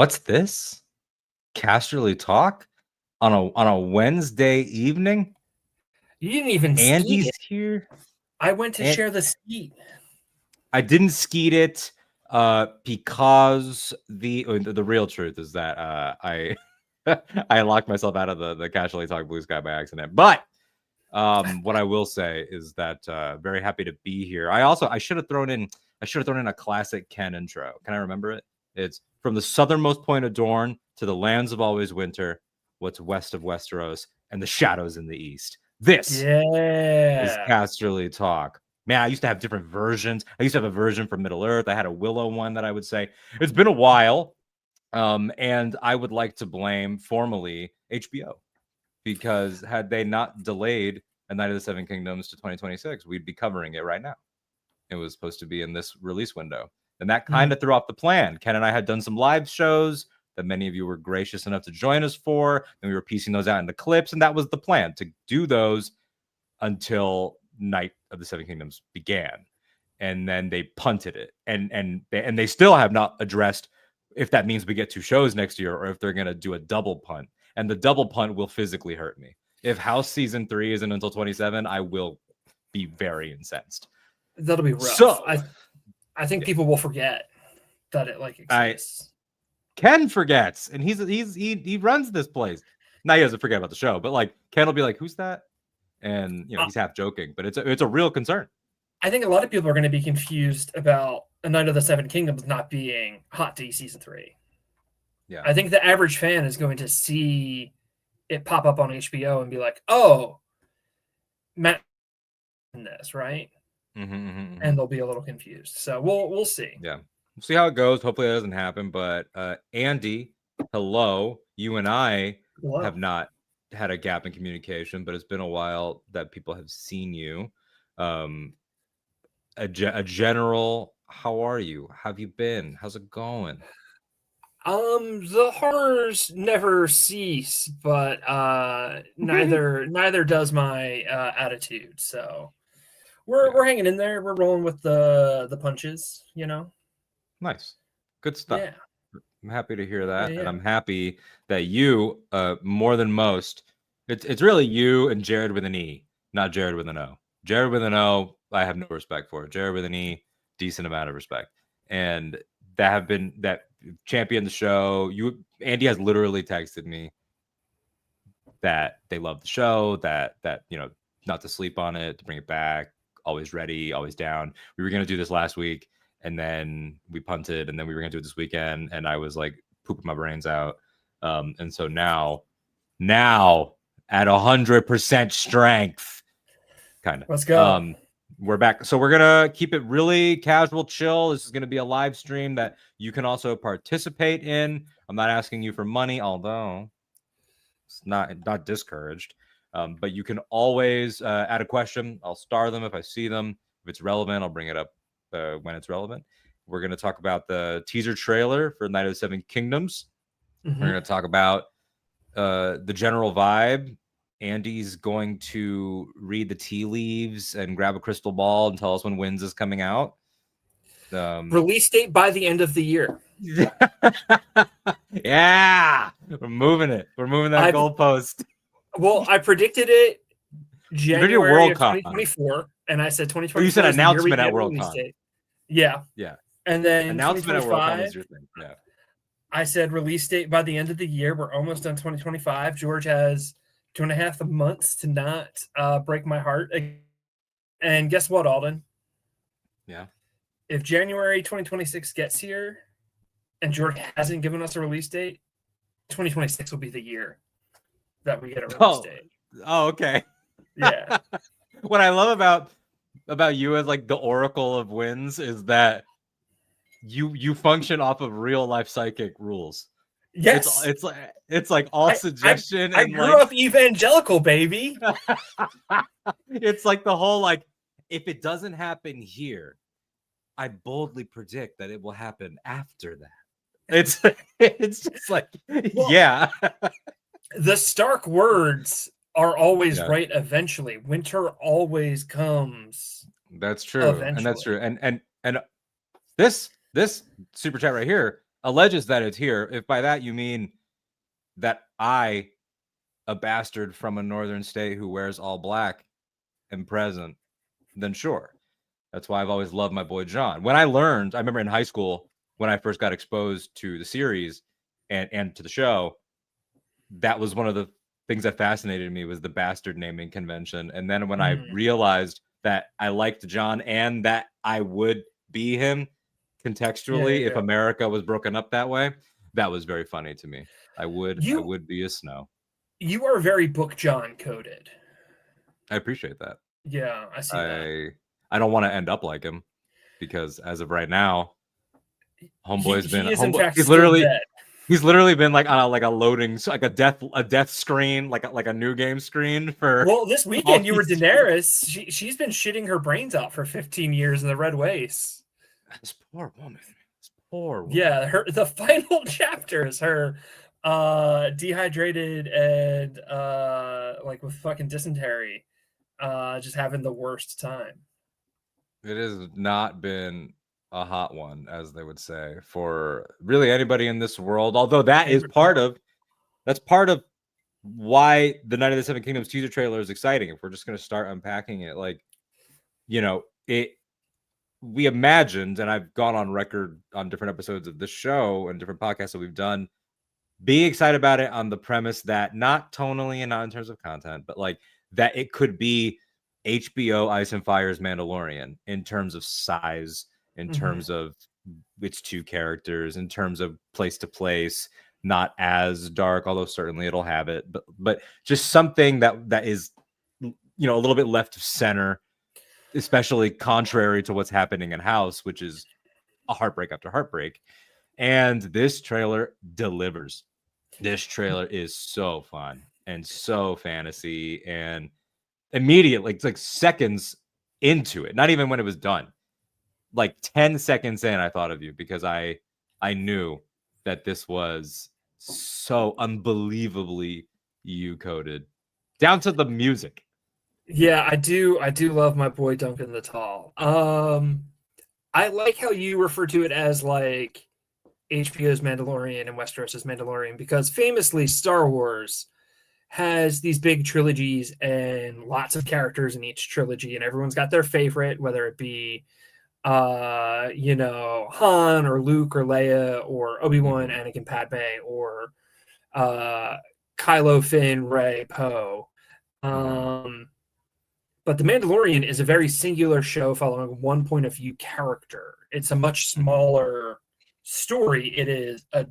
What's this? Casterly talk on a Wednesday evening? You didn't even skeet Andy's it. here. I went to And share the skeet. I didn't skeet it because the real truth is that I I locked myself out of the Casterly Talk Blue Sky by accident. But what I will say is that very happy to be here. I should have thrown in a classic Ken intro. Can I remember it? It's from the southernmost point of Dorne to the lands of always winter, what's west of Westeros, and the shadows in the east. This is Casterly Talk. Man, I used to have different versions. I used to have a version for Middle Earth. I had a Willow one that I would say. It's been a while. And I would like to blame formally HBO, because had they not delayed A Night of the Seven Kingdoms to 2026, we'd be covering it right now. It was supposed to be in this release window. And that kind of threw off the plan. Ken and I had done some live shows that many of you were gracious enough to join us for. And we were piecing those out into clips. And that was the plan, to do those until Night of the Seven Kingdoms began. And then they punted it. And they still have not addressed if that means we get 2 shows next year or if they're going to do a double punt. And the double punt will physically hurt me. If House Season 3 isn't until 27, I will be very incensed. That'll be rough. So I think people will forget that it exists. Ken forgets, and he runs this place. Now he doesn't forget about the show, but like Ken will be like, "Who's that?" And he's half joking, but it's a real concern. I think a lot of people are going to be confused about A Night of the Seven Kingdoms not being Hot Tea Season 3. Yeah, I think the average fan is going to see it pop up on HBO and be like, "Oh, Matt, in this, right?" And they'll be a little confused. So we'll see. Yeah, we'll see how it goes. Hopefully that doesn't happen. But Andy, hello. You and I have not had a gap in communication, but it's been a while that people have seen you. A general, how are you? How have you been? How's it going? The horrors never cease, but neither does my attitude. So we're hanging in there. We're rolling with the punches, Nice. Good stuff. Yeah. I'm happy to hear that. And I'm happy that you, more than most, it's really you and Jared with an E, not Jared with an O. Jared with an O, I have no respect for. Jared with an E, decent amount of respect. And that championed the show. Andy has literally texted me that they love the show, that not to sleep on it, to bring it back, always ready, always down. We were going to do this last week, and then we punted, and then we were going to do it this weekend, and I was like pooping my brains out. And so now at 100% strength, kind of. Let's go. We're back. So we're going to keep it really casual, chill. This is going to be a live stream that you can also participate in. I'm not asking you for money, although it's not discouraged. But you can always add a question. I'll star them if I see them. If it's relevant, I'll bring it up when it's relevant. We're going to talk about the teaser trailer for Night of the Seven Kingdoms. We're going to talk about the general vibe. Andy's going to read the tea leaves and grab a crystal ball and tell us when Winds is coming out. Release date by the end of the year. Yeah, we're moving it. We're moving that goalpost. Well, I predicted it January of 2024, and I said 2024. You said announcement at Worldcon. Yeah. And then announcement at Worldcon is your thing. Yeah. I said release date by the end of the year. We're almost done 2025. George has 2.5 months to not break my heart. And guess what, Alden? Yeah. If January 2026 gets here and George hasn't given us a release date, 2026 will be the year that we get a release date. Oh, okay. Yeah. What I love about you as like the Oracle of Winds is that you function off of real life psychic rules. Yes. It's like all suggestion. I grew up evangelical, baby. It's like the whole like, if it doesn't happen here, I boldly predict that it will happen after that. It's just like, yeah. The stark words are always right eventually. Winter always comes. That's true. Eventually. And that's true. And this super chat right here alleges that it's here. If by that you mean that I, a bastard from a northern state who wears all black, am present, then sure. That's why I've always loved my boy John. When I remember in high school when I first got exposed to the series and to the show, that was one of the things that fascinated me was the bastard naming convention. And then when I realized that I liked John and that I would be him contextually if America was broken up that way, that was very funny to me. I would be a Snow. You are very Book John coded. I appreciate that. Yeah, I see that. I don't want to end up like him because as of right now, Homeboy's he's literally been like on a loading, like a death screen, like a new game screen for. Well, this weekend you were Daenerys. She's been shitting her brains out for 15 years in the Red Wastes. This poor woman. Yeah, the final chapter is her dehydrated and like with fucking dysentery, just having the worst time. It has not been a hot one, as they would say, for really anybody in this world. Although that's part of why the Night of the Seven Kingdoms teaser trailer is exciting. If we're just going to start unpacking it, like, we imagined, and I've gone on record on different episodes of this show and different podcasts that we've done, being excited about it on the premise that not tonally and not in terms of content, but like that it could be HBO Ice and Fire's Mandalorian in terms of size, in terms of its two characters, in terms of place to place, not as dark, although certainly it'll have it, but just something that is, a little bit left of center, especially contrary to what's happening in House, which is a heartbreak after heartbreak. And this trailer delivers. This trailer is so fun and so fantasy, and immediately, like seconds into it, not even when it was done, like 10 seconds in, I thought of you because I knew that this was so unbelievably you coded down to the music. Yeah, I do love my boy Duncan the Tall. I like how you refer to it as like HBO's Mandalorian and Westeros's Mandalorian, because famously Star Wars has these big trilogies and lots of characters in each trilogy, and everyone's got their favorite, whether it be Han or Luke or Leia or Obi-Wan, Anakin, Padme, or Kylo, Finn, Rey, Poe. But The Mandalorian is a very singular show following one point of view character. It's a much smaller story. It is a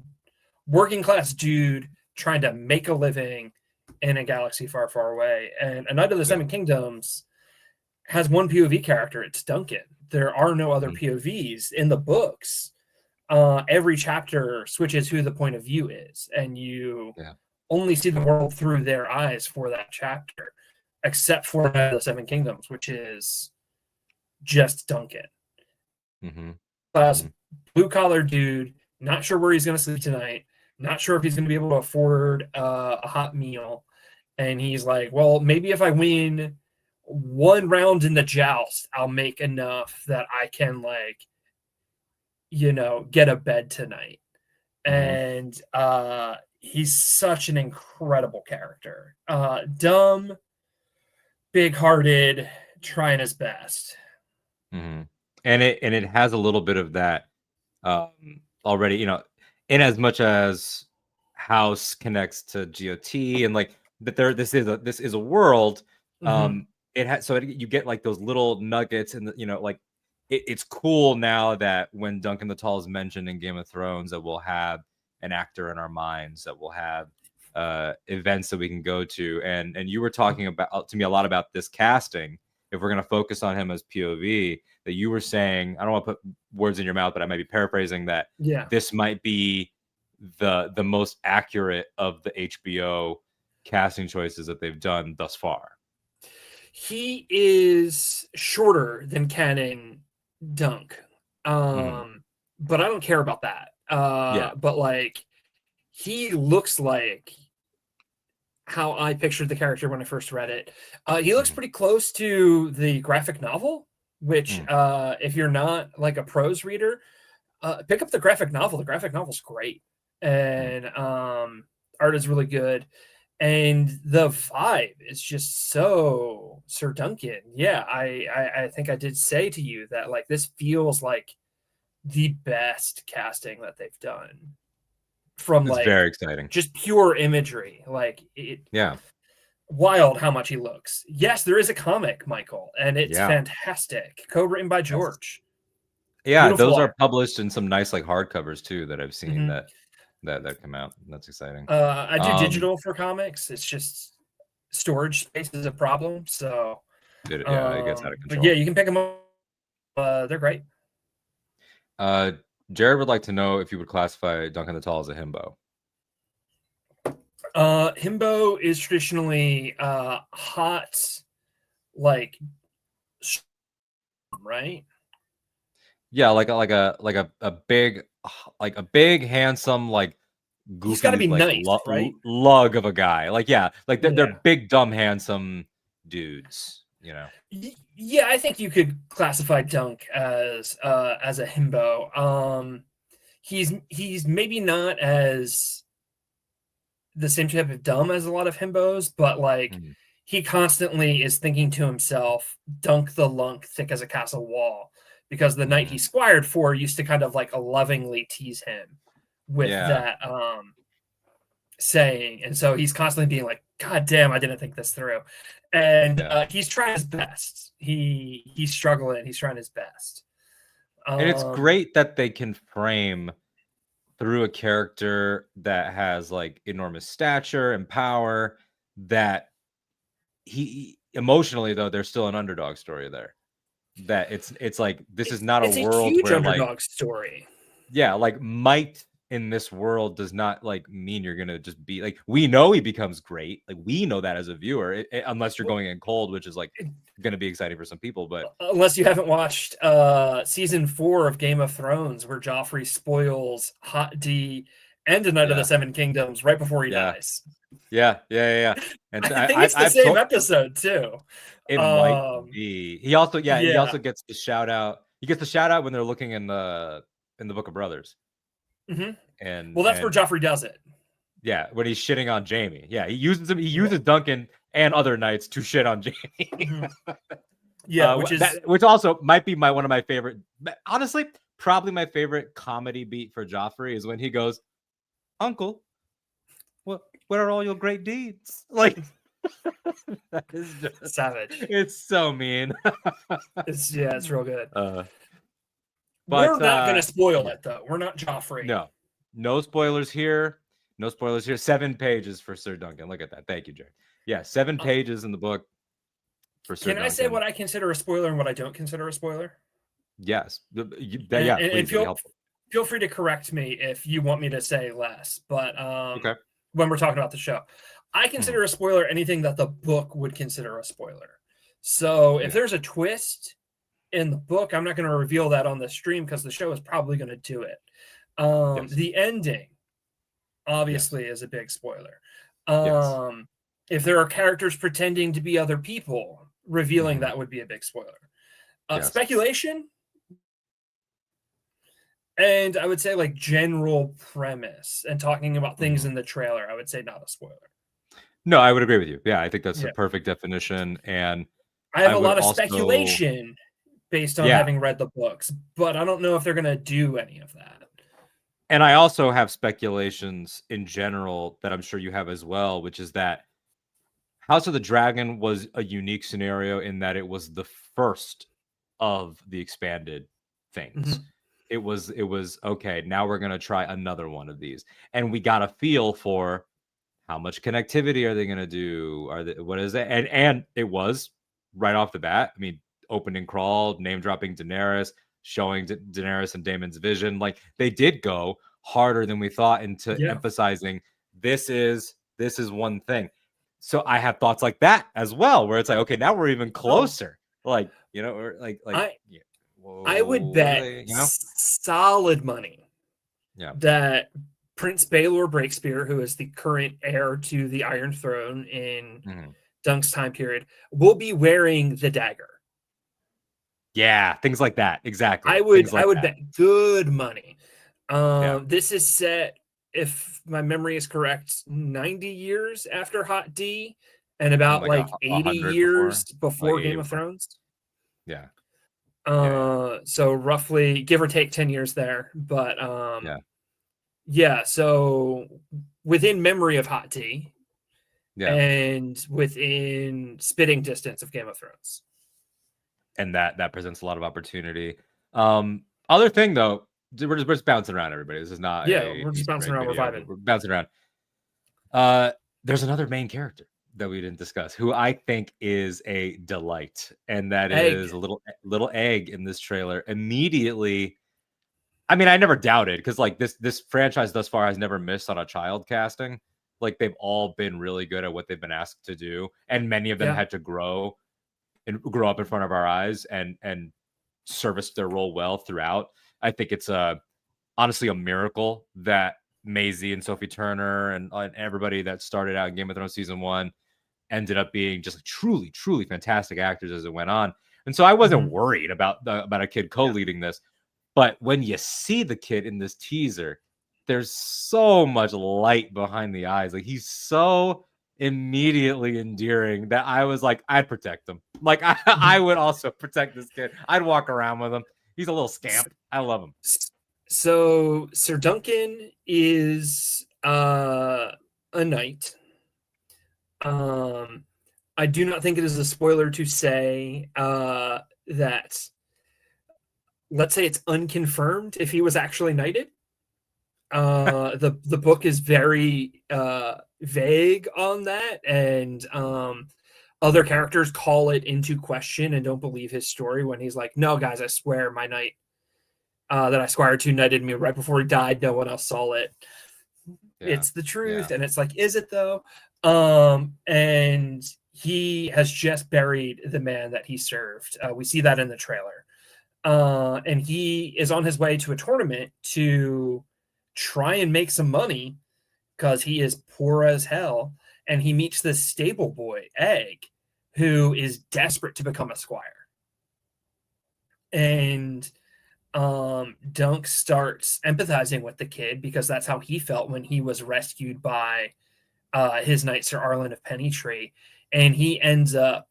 working class dude trying to make a living in a galaxy far, far away. And A Night of the Seven Kingdoms has one POV character. It's Duncan. There are no other POVs in the books. Every chapter switches who the point of view is, and you only see the world through their eyes for that chapter, except for Night of the Seven Kingdoms, which is just Duncan. Blue collar dude, not sure where he's going to sleep tonight, not sure if he's going to be able to afford a hot meal. And he's like, well, maybe if I win one round in the joust, I'll make enough that I can, like, get a bed tonight. And he's such an incredible character. Dumb, big-hearted, trying his best. And it has a little bit of that already, in as much as House connects to GOT, and like that this is a world. It has, so you get like those little nuggets, and it's cool now that when Duncan the Tall is mentioned in Game of Thrones, that we'll have an actor in our minds, that we'll have events that we can go to. And you were talking about to me a lot about this casting. If we're going to focus on him as POV, that you were saying, I don't want to put words in your mouth, but I might be paraphrasing that. This might be the most accurate of the HBO casting choices that they've done thus far. He is shorter than Canon Dunk, but I don't care about that. But like, he looks like how I pictured the character when I first read it. He looks pretty close to the graphic novel, which if you're not like a prose reader, Pick up the graphic novel. The graphic novel's great, and art is really good, and the vibe is just so Sir Duncan. Yeah, I think I did say to you that like this feels like the best casting that they've done from It's like very exciting. just pure imagery. Like it, Yeah. wild how much he looks. Yes, there is a comic, Michael, and it's Yeah. fantastic. Co-written by George. Yeah, Beautiful those are art. published in some nice like hardcovers too that I've seen Mhm. that come out. That's exciting. I do digital for comics. It's just storage space is a problem. So, it gets out of but yeah, control. you can pick them up. They're great. Jared would like to know if you would classify Duncan the Tall as a himbo. Himbo is traditionally hot, like, right? Yeah, like a big handsome like He's got to goofy be like nice, right? lug of a guy. Like yeah, like they're Yeah. big dumb handsome dudes. You know. Yeah, I think you could classify Dunk as a himbo. He's maybe not as the same type of dumb as a lot of himbos, but like he constantly is thinking to himself, "Dunk the lunk thick as a castle wall," because the knight he squired for used to kind of like lovingly tease him with that saying, and so he's constantly being like, "God damn, I didn't think this through," and he's trying his best. He's struggling. He's trying his best. And it's great that they can frame through a character that has like enormous stature and power that he emotionally though there's still an underdog story there. That it's like this is not a world huge where underdog like story. yeah, like might in this world does not like mean you're gonna just be like we know he becomes great. Like we know that as a viewer, unless you're going in cold, which is like going to be exciting for some people. But unless you haven't watched season 4 of Game of Thrones, where Joffrey spoils Hot D and a Knight of the Seven Kingdoms right before he dies. Yeah. And I think it's the same episode too. It might be. He also he also gets the shout out. He gets the shout out when they're looking in the Book of Brothers. And well, that's where Joffrey does it. Yeah, when he's shitting on Jaime. Yeah, he uses him. He uses Duncan and other knights to shit on Jaime. Yeah, which also might be one of my favorite. Honestly, probably my favorite comedy beat for Joffrey is when he goes, "Uncle, where are all your great deeds?" Like that is just savage. It's so mean. It's real good. But we're not going to spoil it though. We're not Joffrey. No spoilers here. No spoilers here. 7 pages for Sir Duncan. Look at that. Thank you, Jared. Yeah, 7 pages in the book for Sir Duncan. Can I say what I consider a spoiler and what I don't consider a spoiler? Yes. And feel free to correct me if you want me to say less. But when we're talking about the show, I consider a spoiler anything that the book would consider a spoiler. So if there's a twist in the book, I'm not going to reveal that on the stream because the show is probably going to do it. The ending obviously is a big spoiler. If there are characters pretending to be other people, revealing that would be a big spoiler. Speculation, and I would say like general premise and talking about things in the trailer, I would say not a spoiler. No, I would agree with you. Yeah, I think that's a perfect definition. And I have a lot of speculation based on having read the books, but I don't know if they're going to do any of that. And I also have speculations in general that I'm sure you have as well, which is that House of the Dragon was a unique scenario in that it was the first of the expanded things. It was okay, now we're going to try another one of these. And we got a feel for how much connectivity are they going to do? What is it? And it was right off the bat. I mean, opening crawl, name dropping Daenerys, showing Daenerys and Daemon's vision. Like they did go harder than we thought into emphasizing this is one thing. So I have thoughts like that as well, where it's like, okay, now we're even closer. Like, you know, or like I would bet solid money that Prince Baelor Breakspear, who is the current heir to the Iron Throne in Dunk's time period, will be wearing the dagger. Yeah, things like that. Exactly. I would that. bet good money. Yeah. This is set, if my memory is correct, 90 years after Hot D and about like 80 before, years before like 80 Game of before. Thrones. Yeah. So roughly give or take 10 years there. But yeah, so within memory of Hot D, and within spitting distance of Game of Thrones. And that presents a lot of opportunity. Other thing though, we're just bouncing around, everybody. This is not we're just bouncing around, video. we're vibing. We're bouncing around. There's another main character that we didn't discuss, who I think is a delight, and that is a little egg in this trailer. Immediately, I mean, I never doubted, because like this franchise thus far has never missed on a child casting. Like, they've all been really good at what they've been asked to do, and many of them had to grow up in front of our eyes and service their role well throughout. I think it's honestly a miracle that Maisie and Sophie Turner and everybody that started out in Game of Thrones season 1 ended up being just truly fantastic actors as it went on. And so I wasn't worried about a kid co-leading this. But when you see the kid in this teaser, there's so much light behind the eyes. Like, he's so immediately endearing that I was like, I'd protect him. Like, I would also protect this kid. I'd walk around with him. He's a little scamp. I love him. So Sir Duncan is a knight. I do not think it is a spoiler to say that, let's say it's unconfirmed if he was actually knighted. The book is very vague on that, and other characters call it into question and don't believe his story when he's like, no, guys, I swear my knight that I squired to knighted me right before he died. No one else saw it. It's the truth. And it's like, is it though? And he has just buried the man that he served. We see that in the trailer. And he is on his way to a tournament to try and make some money because he is poor as hell. And he meets this stable boy, Egg, who is desperate to become a squire. And Dunk starts empathizing with the kid because that's how he felt when he was rescued by his knight, Sir Arlen of Pennytree. And he ends up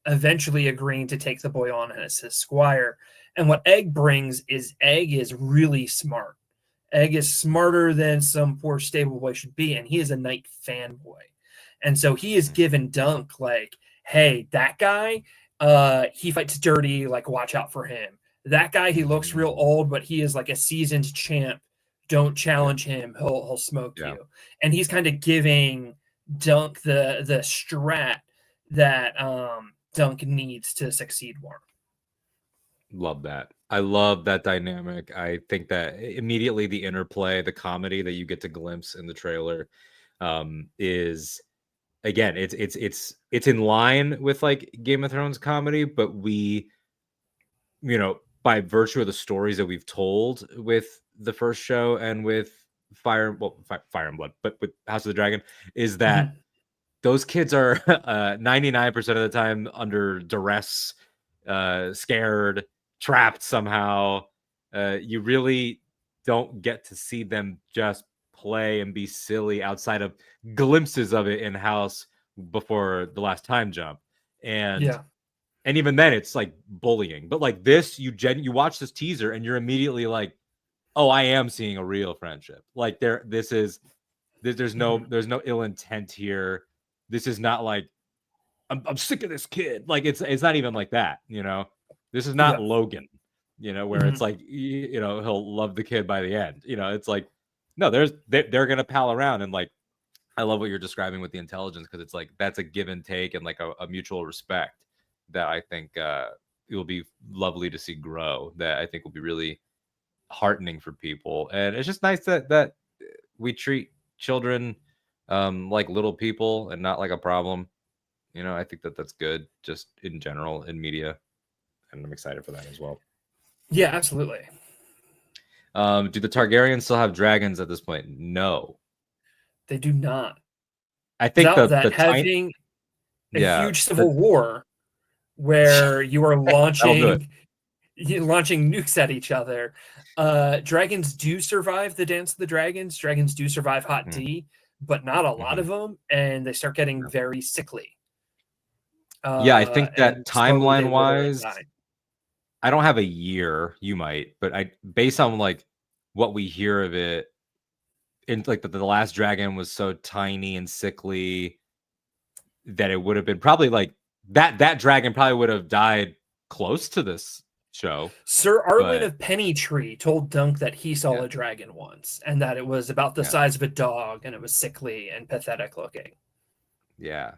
eventually agreeing to take the boy on as his squire. And what Egg brings is Egg is really smart. Egg is smarter than some poor stable boy should be, and he is a knight fanboy. And so he is given Dunk like, hey, that guy, he fights dirty, like watch out for him. That guy, he looks real old, but he is like a seasoned champ. Don't challenge him. He'll smoke you. And he's kind of giving Dunk the strat that Dunk needs to succeed more. Love that. I love that dynamic. I think that immediately the interplay, the comedy that you get to glimpse in the trailer, is, again, it's in line with like Game of Thrones comedy, but we, by virtue of the stories that we've told with the first show and with Fire and Blood, but with House of the Dragon, is that those kids are 99% of the time under duress, scared, trapped somehow. You really don't get to see them just play and be silly outside of glimpses of it in House before the last time jump. And even then it's like bullying. But like this, you watch this teaser and you're immediately like, oh, I am seeing a real friendship. Like there's no ill intent here. This is not like I'm sick of this kid. Like it's not even like that, This is not Logan, where it's like he'll love the kid by the end. It's like, no, they're gonna pal around. And like, I love what you're describing with the intelligence, because it's like that's a give and take and like a mutual respect that I think it will be lovely to see grow. That I think will be really heartening for people. And it's just nice that we treat children like little people and not like a problem. I think that's good just in general in media, and I'm excited for that as well. Yeah, absolutely. Do the Targaryens still have dragons at this point? No, they do not. I think that having a huge civil war where you are launching nukes at each other. Dragons do survive the Dance of the Dragons. Dragons do survive Hot D, but not a lot of them, and they start getting very sickly. Yeah, I think that timeline wise, die. I don't have a year. You might, but based on like what we hear of it, in like the last dragon was so tiny and sickly that it would have been probably like that dragon probably would have died close to this show. Sir Arlen of Pennytree told Dunk that he saw a dragon once, and that it was about the size of a dog, and it was sickly and pathetic looking. Yeah.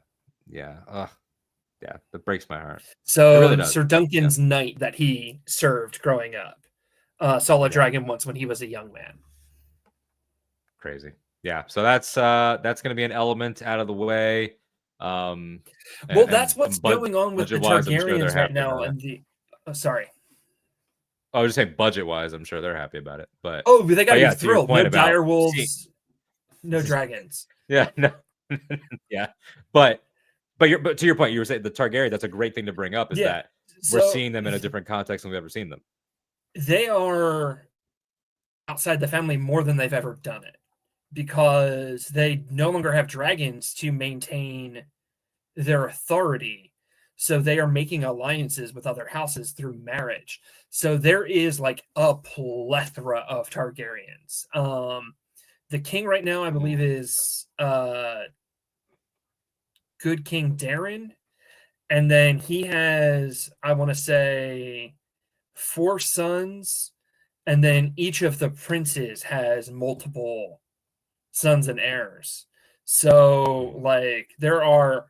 That breaks my heart. So really Sir Duncan's knight that he served growing up saw a dragon once when he was a young man. Crazy. Yeah. So that's going to be an element out of the way. Well, that's what's going on with the Targaryens right now. And the sorry. I was just saying, budget-wise, I'm sure they're happy about it. But they got to be thrilled. No dire wolves, no dragons. Yeah, no, yeah. But to your point, you were saying the Targaryen. That's a great thing to bring up. Is that we're seeing them in a different context than we've ever seen them. They are outside the family more than they've ever done it, because they no longer have dragons to maintain their authority. So they are making alliances with other houses through marriage. So there is like a plethora of Targaryens. The king right now, I believe, is Good King Darren. And then he has, I want to say, 4 sons. And then each of the princes has multiple sons and heirs. So, like, there are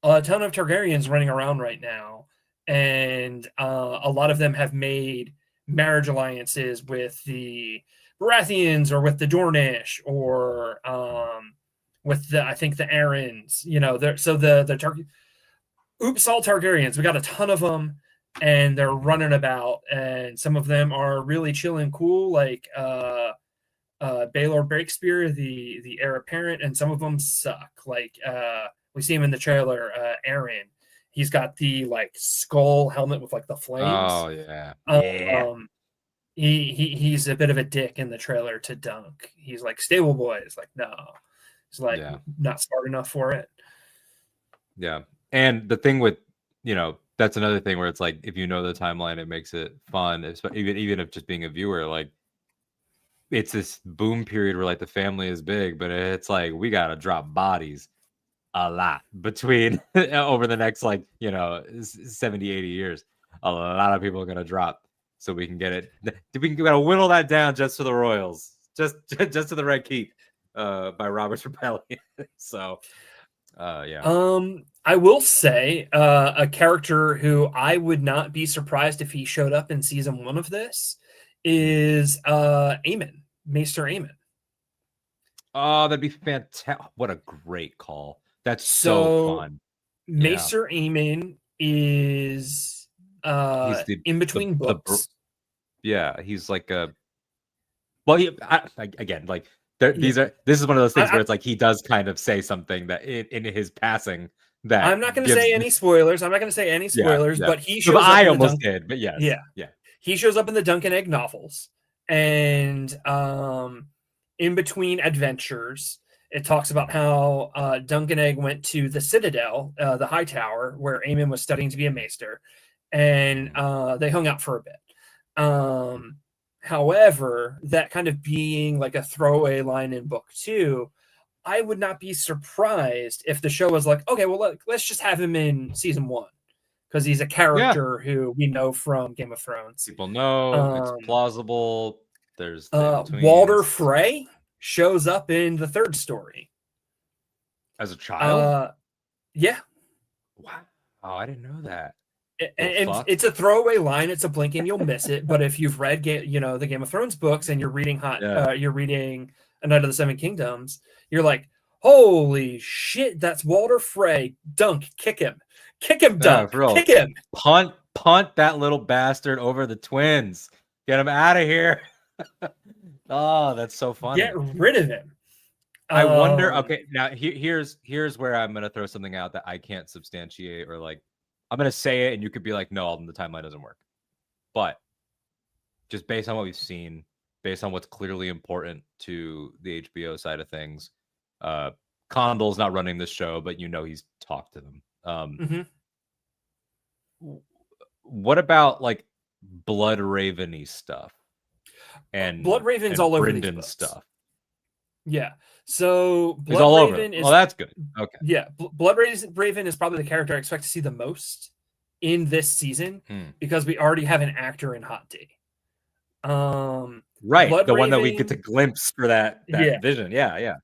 a ton of Targaryens running around right now, and a lot of them have made marriage alliances with the Baratheons or with the Dornish or with the, I think, the Arryns. You know, so the all Targaryens. We got a ton of them, and they're running about, and some of them are really chill and cool, like Baelor Breakspear, the heir apparent, and some of them suck. Like we see him in the trailer, Aaron. He's got the like skull helmet with like the flames. Oh yeah. He's a bit of a dick in the trailer to Dunk. He's like, stable boy. It's like, no. He's like not smart enough for it. Yeah. And the thing with, that's another thing where it's like, if you know the timeline, it makes it fun. Even if just being a viewer, like, it's this boom period where like the family is big, but it's like we gotta drop bodies a lot between over the next 70, 80 years. A lot of people are gonna drop, so we can get it. We gotta whittle that down just for the Royals, just to the Red Keep, by Robert's Rebellion. So, I will say a character who I would not be surprised if he showed up in season 1 of this is Aemon, Maester Aemon. Oh, that'd be fantastic. What a great call. That's so fun. Maester Aemon is he's in between books. He's like a this is one of those things where it's like he does kind of say something that in his passing that I'm not going to say any spoilers. But he shows up. I almost did, but yes. Yeah. He shows up in the Dunk and Egg novels, and in between adventures, it talks about how Dunk and Egg went to the Citadel, the High Tower, where Aemon was studying to be a maester, and they hung out for a bit. However, that kind of being like a throwaway line in book 2, I would not be surprised if the show was like, okay, well, let's just have him in season 1. Because he's a character who we know from Game of Thrones. People know it's plausible. There's Walder Frey shows up in the 3rd story as a child. Yeah. Wow. Oh, I didn't know that. And it's a throwaway line. It's a blink and you'll miss it. But if you've read, the Game of Thrones books and you're reading you're reading A Knight of the Seven Kingdoms, you're like, holy shit, that's Walder Frey. Dunk, kick him. Kick him, Dunk. Kick him. Punt that little bastard over the twins. Get him out of here. Oh, that's so funny. Get rid of him. I wonder. Okay, now here's where I'm gonna throw something out that I can't substantiate or like I'm gonna say it, and you could be like, no, the timeline doesn't work. But just based on what we've seen, based on what's clearly important to the HBO side of things, Condal's not running this show, but he's talked to them. What about like Blood Raven-y stuff and Blood Raven's all over these books. stuff? Yeah. So Blood all Raven is. Oh, that's good. Okay. Yeah, Blood Raven is probably the character I expect to see the most in this season because we already have an actor in Hot D. Right, Blood the Raven, one that we get to glimpse for that vision. Yeah.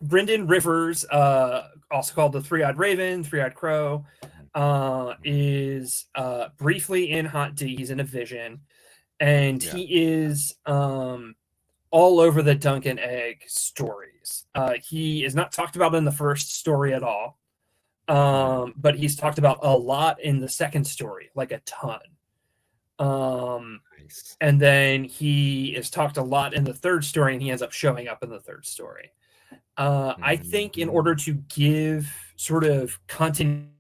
Brynden Rivers, also called the Three-Eyed Raven, Three-Eyed Crow, is briefly in Hot D. He's in a vision, and he is all over the Dunk and Egg stories. He is not talked about in the first story at all, but he's talked about a lot in the second story, like a ton. Nice. And then he is talked a lot in the third story, and he ends up showing up in the third story. I think in order to give sort of continuity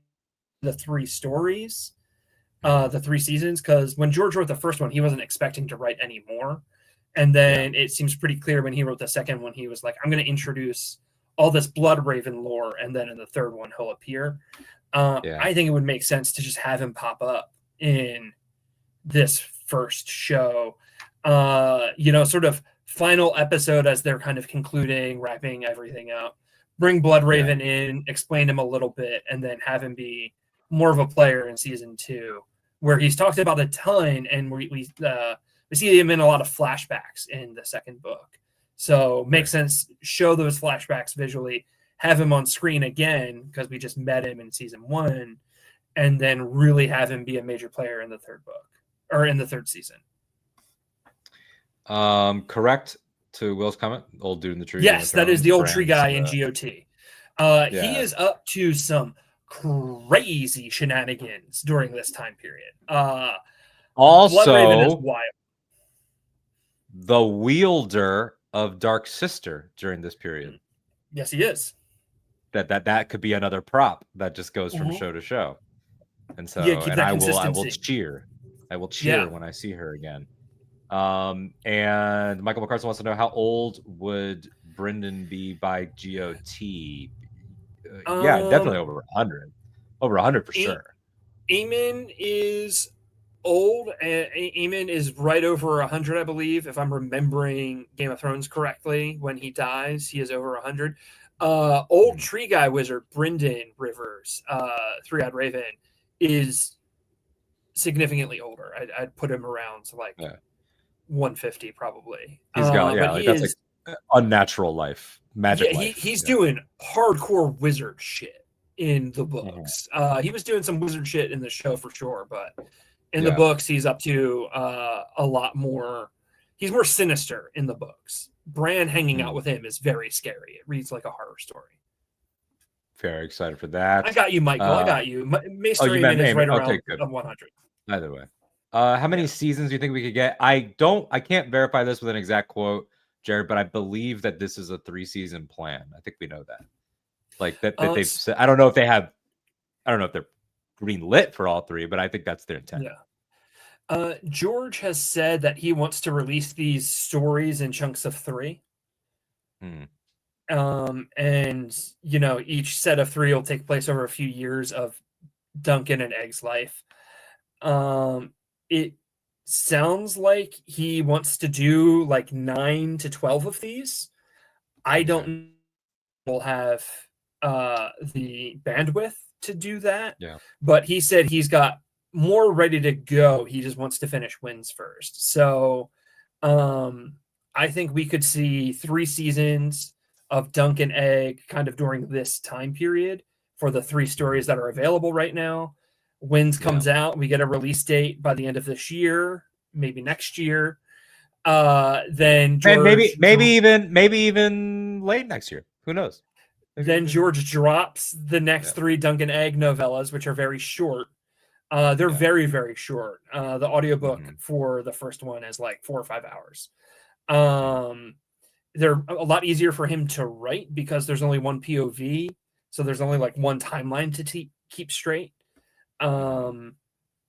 to the three stories, the three seasons, because when George wrote the first one, he wasn't expecting to write any more. And then it seems pretty clear when he wrote the second one, he was like, I'm going to introduce all this Blood Raven lore, and then in the third one, he'll appear. I think it would make sense to just have him pop up in this first show, sort of final episode as they're kind of concluding, wrapping everything up. Bring Blood Raven in, explain him a little bit, and then have him be more of a player in season 2, where he's talked about a ton, and we see him in a lot of flashbacks in the second book. So makes sense, show those flashbacks visually, have him on screen again, because we just met him in season 1, and then really have him be a major player in the third book, or in the third season. Correct to Will's comment, old dude in the tree. Yes, that is the old tree guy in GOT. He is up to some crazy shenanigans during this time period. Also, Blood Raven is wild. The wielder of Dark Sister during this period. Yes, he is. That could be another prop that just goes from show to show. And so, and I will cheer. I will cheer when I see her again. And Michael McCarthy wants to know, how old would Brynden be by GOT? Definitely over 100. Over 100 for sure. Aemon is old. Aemon is right over 100, I believe, if I'm remembering Game of Thrones correctly. When he dies, he is over 100. Old tree guy wizard Brynden Rivers, Three-Eyed Raven, is significantly older. I'd put him around to 150 probably. He's got that's like unnatural life, magic life. He's doing hardcore wizard shit in the books. He was doing some wizard shit in the show for sure, but in the books he's up to a lot more. He's more sinister in the books. Bran hanging out with him is very scary. It reads like a horror story. Very excited for that. I got you, Michael. I got you. Maester Aemon is right around 100. Either way. How many seasons do you think we could get? I can't verify this with an exact quote, Jared, but I believe that this is a 3-season plan. I think we know that. Like that they've said. I don't know if they're green lit for all 3, but I think that's their intent. Yeah. George has said that he wants to release these stories in chunks of 3. And each set of 3 will take place over a few years of Duncan and Egg's life. It sounds like he wants to do like 9 to 12 of these. I don't know if we'll have the bandwidth to do that. But he said he's got more ready to go. He just wants to finish wins first. So I think we could see 3 seasons of Dunk and Egg kind of during this time period for the 3 stories that are available right now. Wins comes out, we get a release date by the end of this year, maybe next year. Then George, maybe even late next year. Who knows? Then George drops the next 3 Dunk and Egg novellas, which are very short. They're very, very short. The audiobook for the first one is like 4 or 5 hours. They're a lot easier for him to write because there's only one POV. So there's only like one timeline to keep straight. And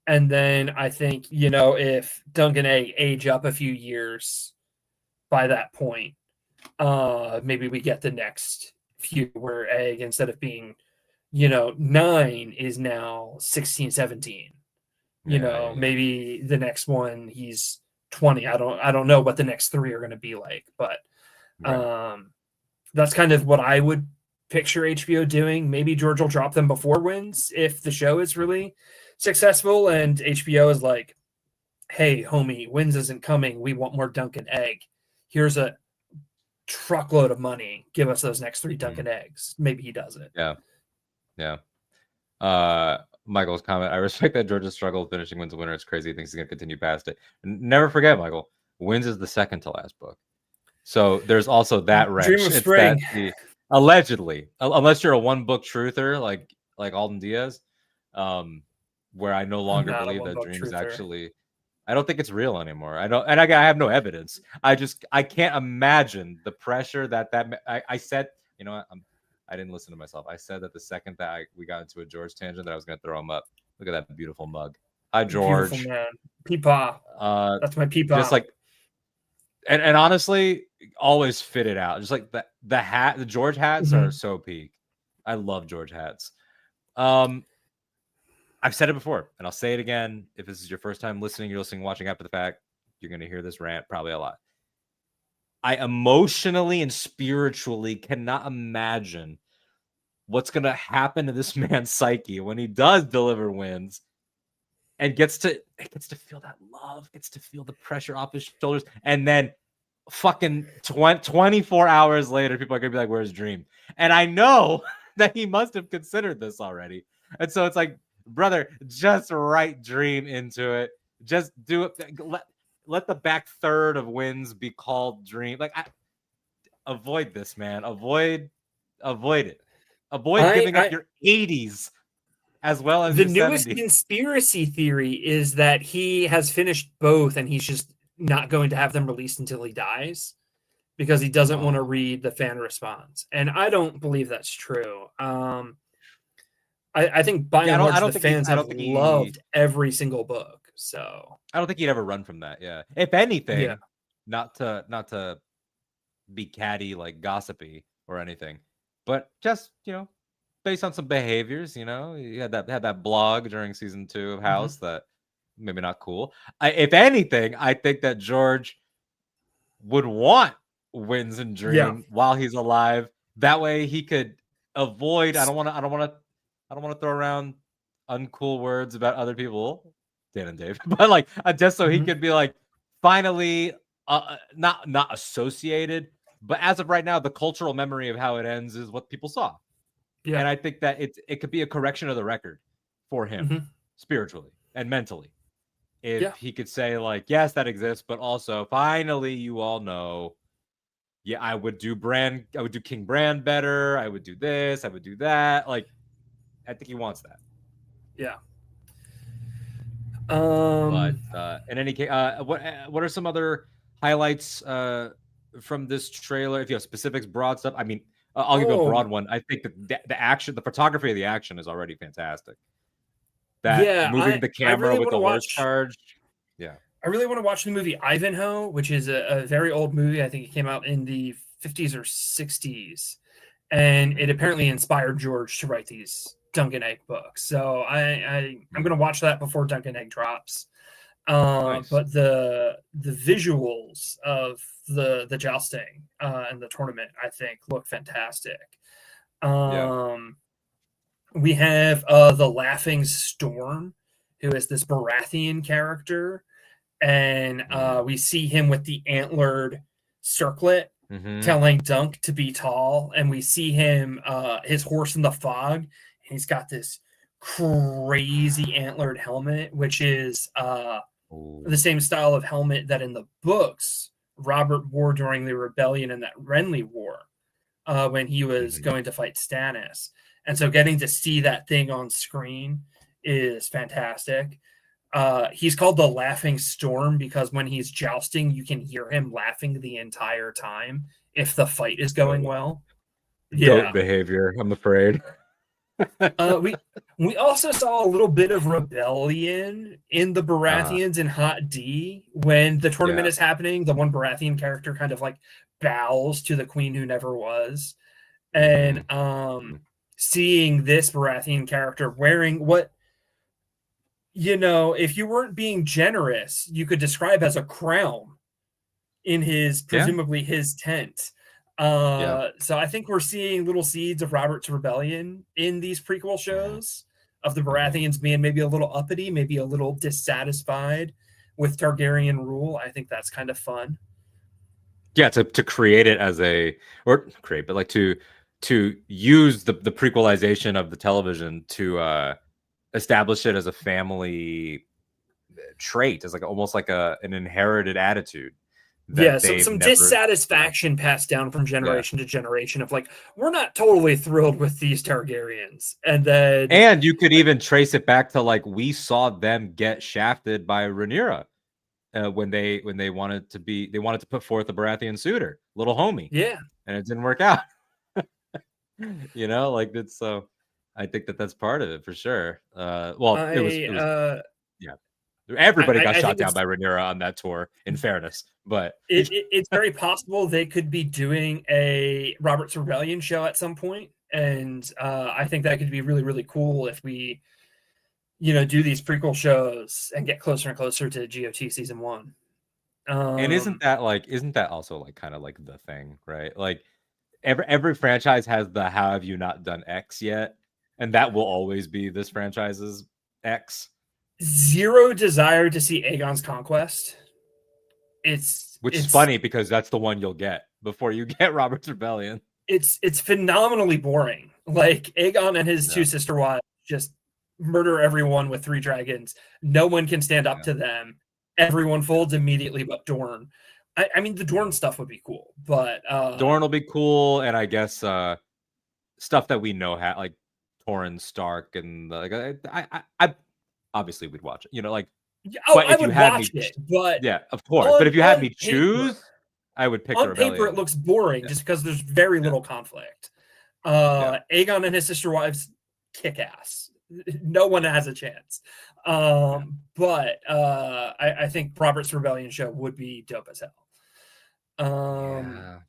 then I think, if Dunk and Egg age up a few years by that point, maybe we get the next few where Egg, instead of being, 9, is now 16, 17. Maybe the next one he's 20. I don't know what the next 3 are going to be like, but that's kind of what I would picture HBO doing. Maybe George will drop them before Wins if the show is really successful and HBO is like, hey, homie, Wins isn't coming. We want more Dunk and Egg. Here's a truckload of money. Give us those next 3 Dunk and Eggs. Maybe he does it. Yeah. Michael's comment: I respect that George's struggle with finishing Wins a winner. It's crazy. He thinks he's going to continue past it. And never forget, Michael, Wins is the second to last book. So there's also that wrench. Dream of Spring. Allegedly, unless you're a 1-book truther like Alden Diaz, where I no longer believe that Dream is actually. I don't think it's real anymore. I have no evidence. I can't imagine the pressure that I said. You know what? I didn't listen to myself. I said that the second that we got into a George tangent, that I was going to throw him up. Look at that beautiful mug. Hi, George. Beautiful man. Peepaw. That's my peepaw. Just like, and honestly, always fit it out. Just like the George hats are so peak. I love George hats. I've said it before, and I'll say it again. If this is your first time listening, you're listening, watching after the fact, you're going to hear this rant probably a lot. I emotionally and spiritually cannot imagine what's going to happen to this man's psyche when he does deliver Wins and gets to feel that love, gets to feel the pressure off his shoulders. And then fucking 24 hours later, people are going to be like, where's Dream? And I know that he must have considered this already. And so it's like, brother, just write Dream into it. Just do it. Let the back third of Wins be called Dream. Like, avoid this, man. Avoid it. Avoid giving up your 80s as well as the your newest 70s. Conspiracy theory is that he has finished both and he's just not going to have them released until he dies because he doesn't want to read the fan response. And I don't believe that's true. I think by and large the fans have loved every single book. So I don't think he'd ever run from that. Yeah. If anything, not to be catty, like gossipy or anything, but just, based on some behaviors, he had that blog during season 2 of House that maybe not cool. If anything, I think that George would want Wins and Dream while he's alive. That way he could avoid. I don't want to throw around uncool words about other people, Dan and Dave, but like just so he could be like finally not associated, but as of right now, the cultural memory of how it ends is what people saw. Yeah. And I think that it could be a correction of the record for him spiritually and mentally. If he could say like, yes, that exists, but also finally you all know, I would do King Bran better. I would do this. I would do that. Like, I think he wants that. Yeah. But in any case, what are some other highlights from this trailer? If you have specifics, broad stuff. I mean, I'll give you a broad one. I think that the action, the photography of the action is already fantastic. Moving the camera with the horse charge. Yeah. I really want to watch the movie Ivanhoe, which is a very old movie. I think it came out in the 50s or 60s. And it apparently inspired George to write these Dunk and Egg books. So I'm going to watch that before Dunk and Egg drops. Nice. But the visuals of the jousting and the tournament, I think, look fantastic. We have the Laughing Storm, who is this Baratheon character. And we see him with the antlered circlet telling Dunk to be tall. And we see him, his horse in the fog. And he's got this crazy antlered helmet, which is the same style of helmet that in the books Robert wore during the rebellion and that Renly wore when he was going to fight Stannis. And so getting to see that thing on screen is fantastic. He's called the Laughing Storm because when he's jousting, you can hear him laughing the entire time if the fight is going well. Goat behavior, I'm afraid. We also saw a little bit of rebellion in the Baratheons in Hot D when the tournament is happening. The one Baratheon character kind of like bows to the queen who never was. And seeing this Baratheon character wearing what, you know, if you weren't being generous, you could describe as a crown in his, presumably his tent. So I think we're seeing little seeds of Robert's rebellion in these prequel shows of the Baratheons being maybe a little uppity, maybe a little dissatisfied with Targaryen rule. I think that's kind of fun. Yeah, to create it as a, or create, but like to use the prequelization of the television to establish it as a family trait, as like almost like an inherited attitude. Yeah, so some dissatisfaction passed down from generation to generation of like, we're not totally thrilled with these Targaryens. And you could even trace it back to like, we saw them get shafted by Rhaenyra when they wanted to put forth a Baratheon suitor, little homie. Yeah. And it didn't work out. You know, like it's so I think that's part of it for sure. Well, it was yeah. Everybody got shot down by Rhaenyra on that tour, in fairness, but it's very possible they could be doing a Robert's Rebellion show at some point, and I think that could be really, really cool if we, you know, do these prequel shows and get closer and closer to GOT season 1. And isn't that also like kind of like the thing, right? Like every franchise has the "how have you not done X yet," and that will always be this franchise's X. Zero desire to see Aegon's conquest. Which is funny because that's the one you'll get before you get Robert's Rebellion. It's phenomenally boring. Like Aegon and his two sister wives just murder everyone with 3 dragons. No one can stand up to them. Everyone folds immediately but Dorne. I mean, the Dorne stuff would be cool, but Dorne will be cool, and I guess stuff that we know like Torrhen Stark and like I obviously we'd watch it, you know, like. Oh, I would watch it, but yeah, of course. But if you had me choose, I would pick the Rebellion. On paper, it looks boring just because there's very little conflict. Aegon and his sister wives kick ass. No one has a chance. But I think Robert's Rebellion show would be dope as hell.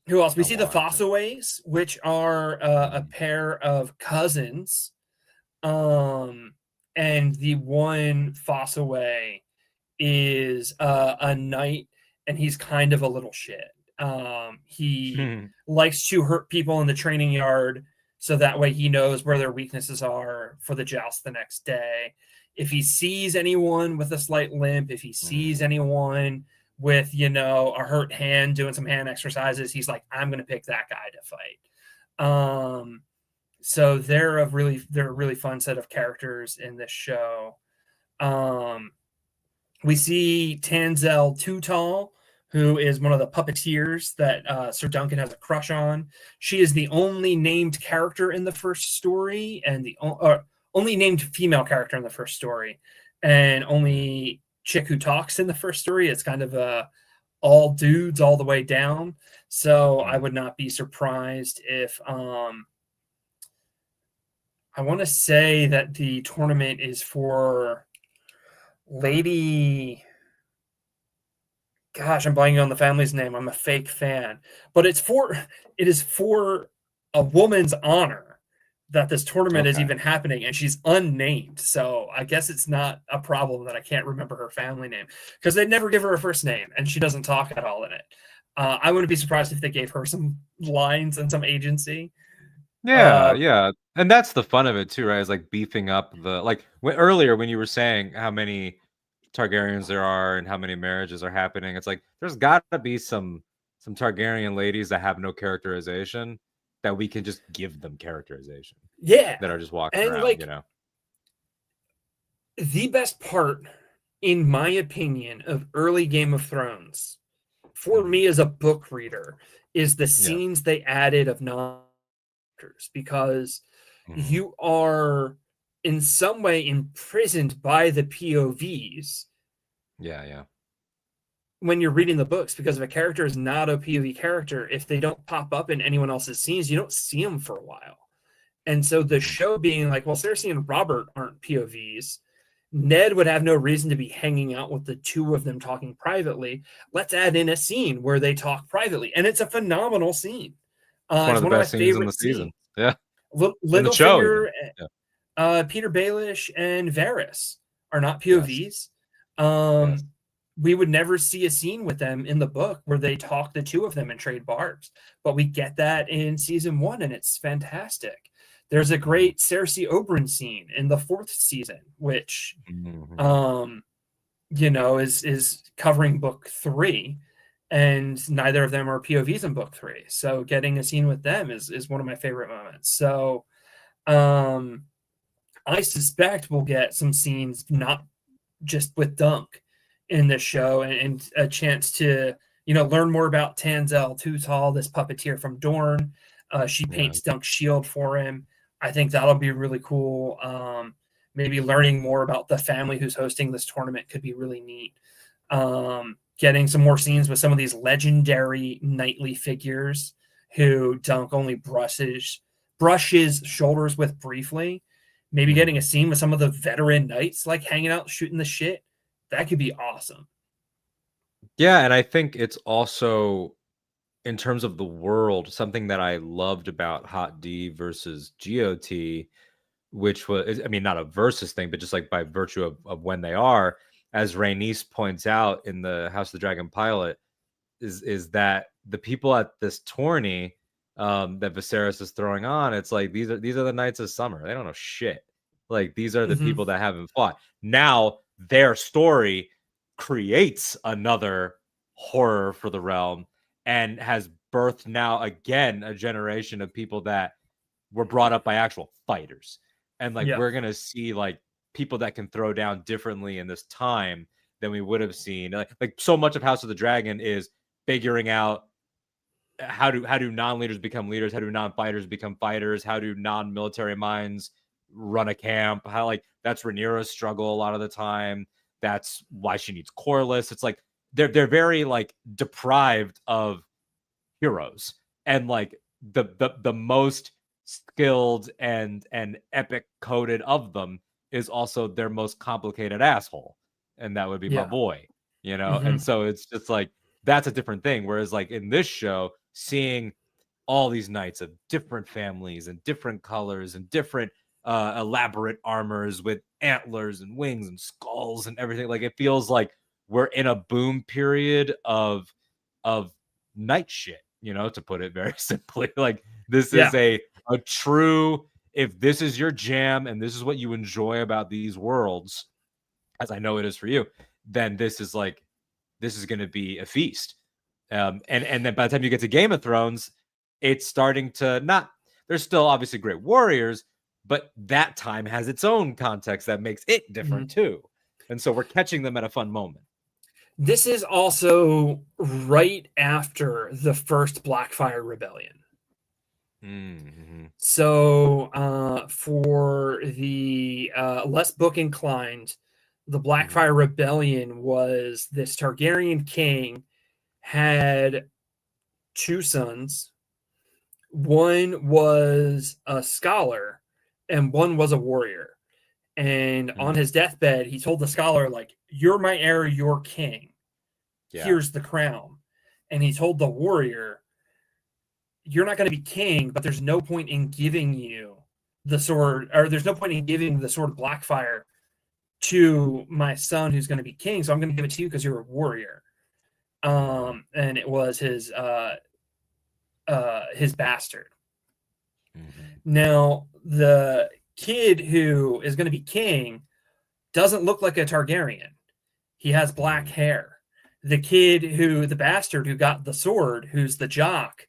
Who else? We see the Fossaways, which are a pair of cousins. And the one Fossaway is a knight, and he's kind of a little shit. He likes to hurt people in the training yard, so that way he knows where their weaknesses are for the joust the next day. If he sees anyone with a slight limp, if he sees anyone with, you know, a hurt hand doing some hand exercises, he's like, I'm going to pick that guy to fight. So they're a really fun set of characters in this show. We see Tanzel Tootal, who is one of the puppeteers that Sir Duncan has a crush on. She is the only named character in the first story, and the only named female character in the first story, and only chick who talks in the first story. It's kind of all dudes all the way down. So I would not be surprised if I want to say that the tournament is for Lady. Gosh, I'm blanking on the family's name. I'm a fake fan, but it is for a woman's honor that this tournament is even happening, and she's unnamed. So I guess it's not a problem that I can't remember her family name, because they never give her a first name, and she doesn't talk at all in it. I wouldn't be surprised if they gave her some lines and some agency. Yeah. And that's the fun of it too, right? Is like beefing up earlier when you were saying how many Targaryens there are and how many marriages are happening. It's like there's got to be some Targaryen ladies that have no characterization that we can just give them characterization. Yeah, that are just walking around, you know. The best part, in my opinion, of early Game of Thrones, for me as a book reader, is the scenes they added of non-characters, because you are in some way imprisoned by the POVs. Yeah. When you're reading the books, because if a character is not a POV character, if they don't pop up in anyone else's scenes, you don't see them for a while. And so the show being like, well, Cersei and Robert aren't POVs. Ned would have no reason to be hanging out with the two of them talking privately. Let's add in a scene where they talk privately. And it's a phenomenal scene. It's one of the one of my best scenes in the favorite season. scenes. Yeah. In the show, Littlefinger, yeah. Peter Baelish, and Varys are not POVs. Yes. We would never see a scene with them in the book where they talk, the two of them, and trade barbs. But we get that in season 1, and it's fantastic. There's a great Cersei Oberyn scene in the 4th season, which, you know, is covering book 3, and neither of them are POVs in book 3. So getting a scene with them is one of my favorite moments. So I suspect we'll get some scenes not just with Dunk in this show, and a chance to, you know, learn more about Tanzel Tutal, this puppeteer from Dorne. She paints Dunk's shield for him. I think that'll be really cool. Maybe learning more about the family who's hosting this tournament could be really neat. Getting some more scenes with some of these legendary knightly figures who Dunk only brushes shoulders with briefly. Maybe getting a scene with some of the veteran knights, like hanging out, shooting the shit. That could be awesome. Yeah, and I think it's also, in terms of the world, something that I loved about Hot D versus GOT, which was, I mean, not a versus thing, but just like by virtue of when they are, as Rhaenys points out in the House of the Dragon pilot, is that the people at this tourney that Viserys is throwing on, it's like these are the Knights of Summer. They don't know shit. Like, these are the people that haven't fought. Now their story creates another horror for the realm and has birthed now again a generation of people that were brought up by actual fighters. And like, we're gonna see like people that can throw down differently in this time than we would have seen. Like so much of House of the Dragon is figuring out how do non-leaders become leaders, how do non-fighters become fighters, how do non-military minds run a camp, how, like, that's Rhaenyra's struggle a lot of the time. That's why she needs Corlys. It's like they're very like deprived of heroes, and like the most skilled and epic coded of them is also their most complicated asshole, and that would be my boy, you know. And so it's just like, that's a different thing. Whereas like in this show, seeing all these knights of different families and different colors and different elaborate armors with antlers and wings and skulls and everything, like, it feels like we're in a boom period of knight shit, you know, to put it very simply. Like, this is a true, if this is your jam and this is what you enjoy about these worlds, as I know it is for you, then this is going to be a feast. And then by the time you get to Game of Thrones, it's starting to not, there's still obviously great warriors, but that time has its own context that makes it different too. And so we're catching them at a fun moment. This is also right after the first Blackfire Rebellion. So for the less book inclined, the Blackfire Rebellion was this Targaryen king had 2 sons. One was a scholar and one was a warrior. And on his deathbed, he told the scholar, like, you're my heir, you're king. Here's the crown. And he told the warrior, you're not going to be king, but there's no point in giving you the sword, or there's no point in giving the sword of Blackfire to my son who's going to be king. So I'm going to give it to you because you're a warrior. And it was his bastard. Now, the kid who is going to be king doesn't look like a Targaryen. He has black hair. The kid the bastard who got the sword, who's the jock,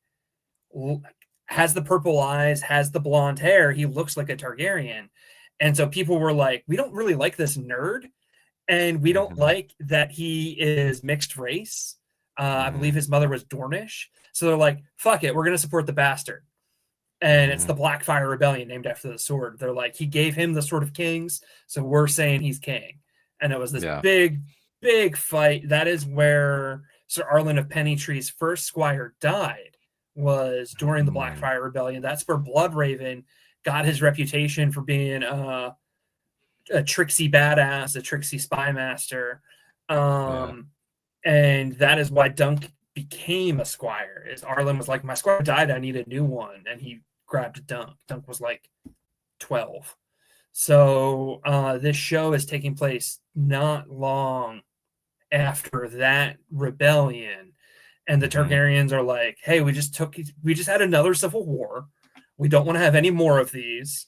has the purple eyes, has the blonde hair. He looks like a Targaryen. And so people were like, we don't really like this nerd. And we don't like that he is mixed race. I believe his mother was Dornish. So they're like, fuck it, we're going to support the bastard. And it's the Blackfire Rebellion named after the sword. They're like, he gave him the Sword of Kings, so we're saying he's king. And it was this big fight. That is where Sir Arlen of Pennytree's first squire died, was during the Blackfire Rebellion. That's where Bloodraven got his reputation for being a tricksy badass, a tricksy spy master. And that is why Dunk became a squire. Is Arlen was like, my squire died, I need a new one. And he grabbed Dunk. Dunk was like 12. So this show is taking place not long after that rebellion. And the Targaryens are like, hey, we just had another civil war. We don't want to have any more of these.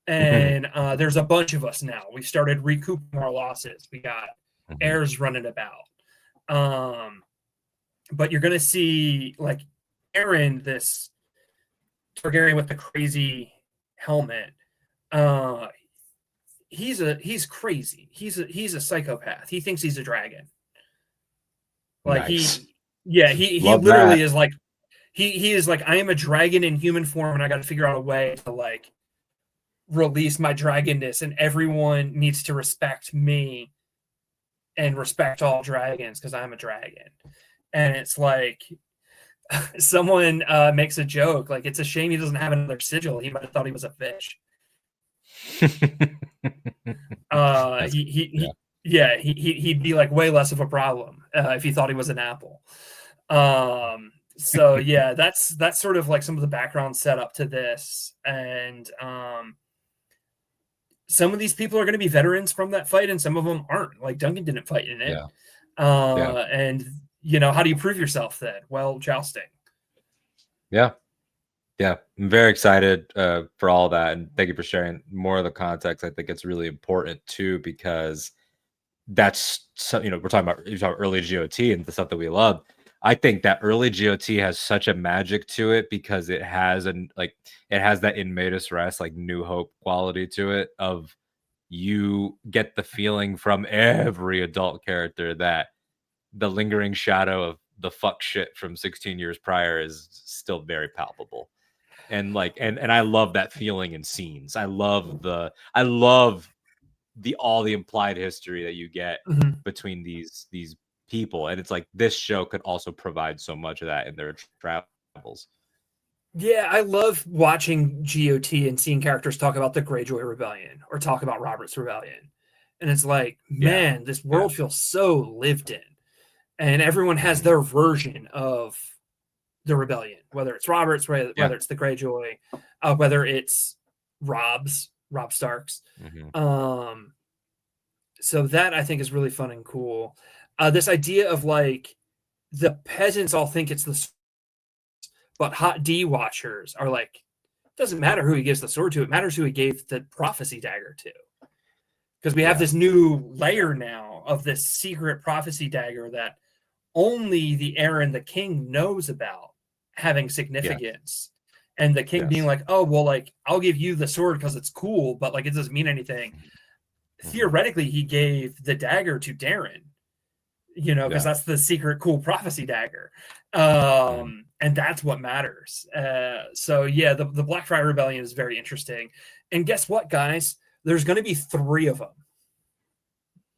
And there's a bunch of us now. We started recouping our losses. We got heirs running about. But you're going to see like Aaron, this Targaryen with the crazy helmet. He's crazy. He's a psychopath. He thinks he's a dragon. Like nice. he literally is like, he is like, I am a dragon in human form, and I got to figure out a way to like release my dragonness, and everyone needs to respect me and respect all dragons because I'm a dragon. And it's like, someone makes a joke like, it's a shame he doesn't have another sigil. He might have thought he was a fish. He'd be like way less of a problem if he thought he was an apple. So yeah, that's sort of like some of the background set up to this. And some of these people are going to be veterans from that fight, and some of them aren't. Like Duncan didn't fight in it. And you know, how do you prove yourself then? Well, jousting. Yeah, I'm very excited for all that, and thank you for sharing more of the context. I think it's really important too, because that's, you know, we're talking about early GOT and the stuff that we love. I think that early GOT has such a magic to it because it has that in Matus Rest, like New Hope quality to it, of you get the feeling from every adult character that the lingering shadow of the fuck shit from 16 years prior is still very palpable. And like, and I love that feeling in scenes. I love all the implied history that you get between these people. And it's like, this show could also provide so much of that in their travels. Yeah, I love watching GOT and seeing characters talk about the Greyjoy Rebellion or talk about Robert's Rebellion. And it's like, man, this world feels so lived in. And everyone has their version of the rebellion, whether it's Robert's, whether it's the Greyjoy, whether it's Rob Stark's. So that I think is really fun and cool. This idea of like the peasants all think it's the, but Hot D watchers are like, it doesn't matter who he gives the sword to. It matters who he gave the prophecy dagger to. Because we have this new layer now of this secret prophecy dagger that only the Aaron, the king, knows about having significance. And the king being like, oh, well, like, I'll give you the sword because it's cool, but like, it doesn't mean anything. Theoretically, he gave the dagger to Darren, you know, because that's the secret cool prophecy dagger. And that's what matters. So yeah, the Blackfriar Rebellion is very interesting. And guess what, guys? There's going to be 3 of them.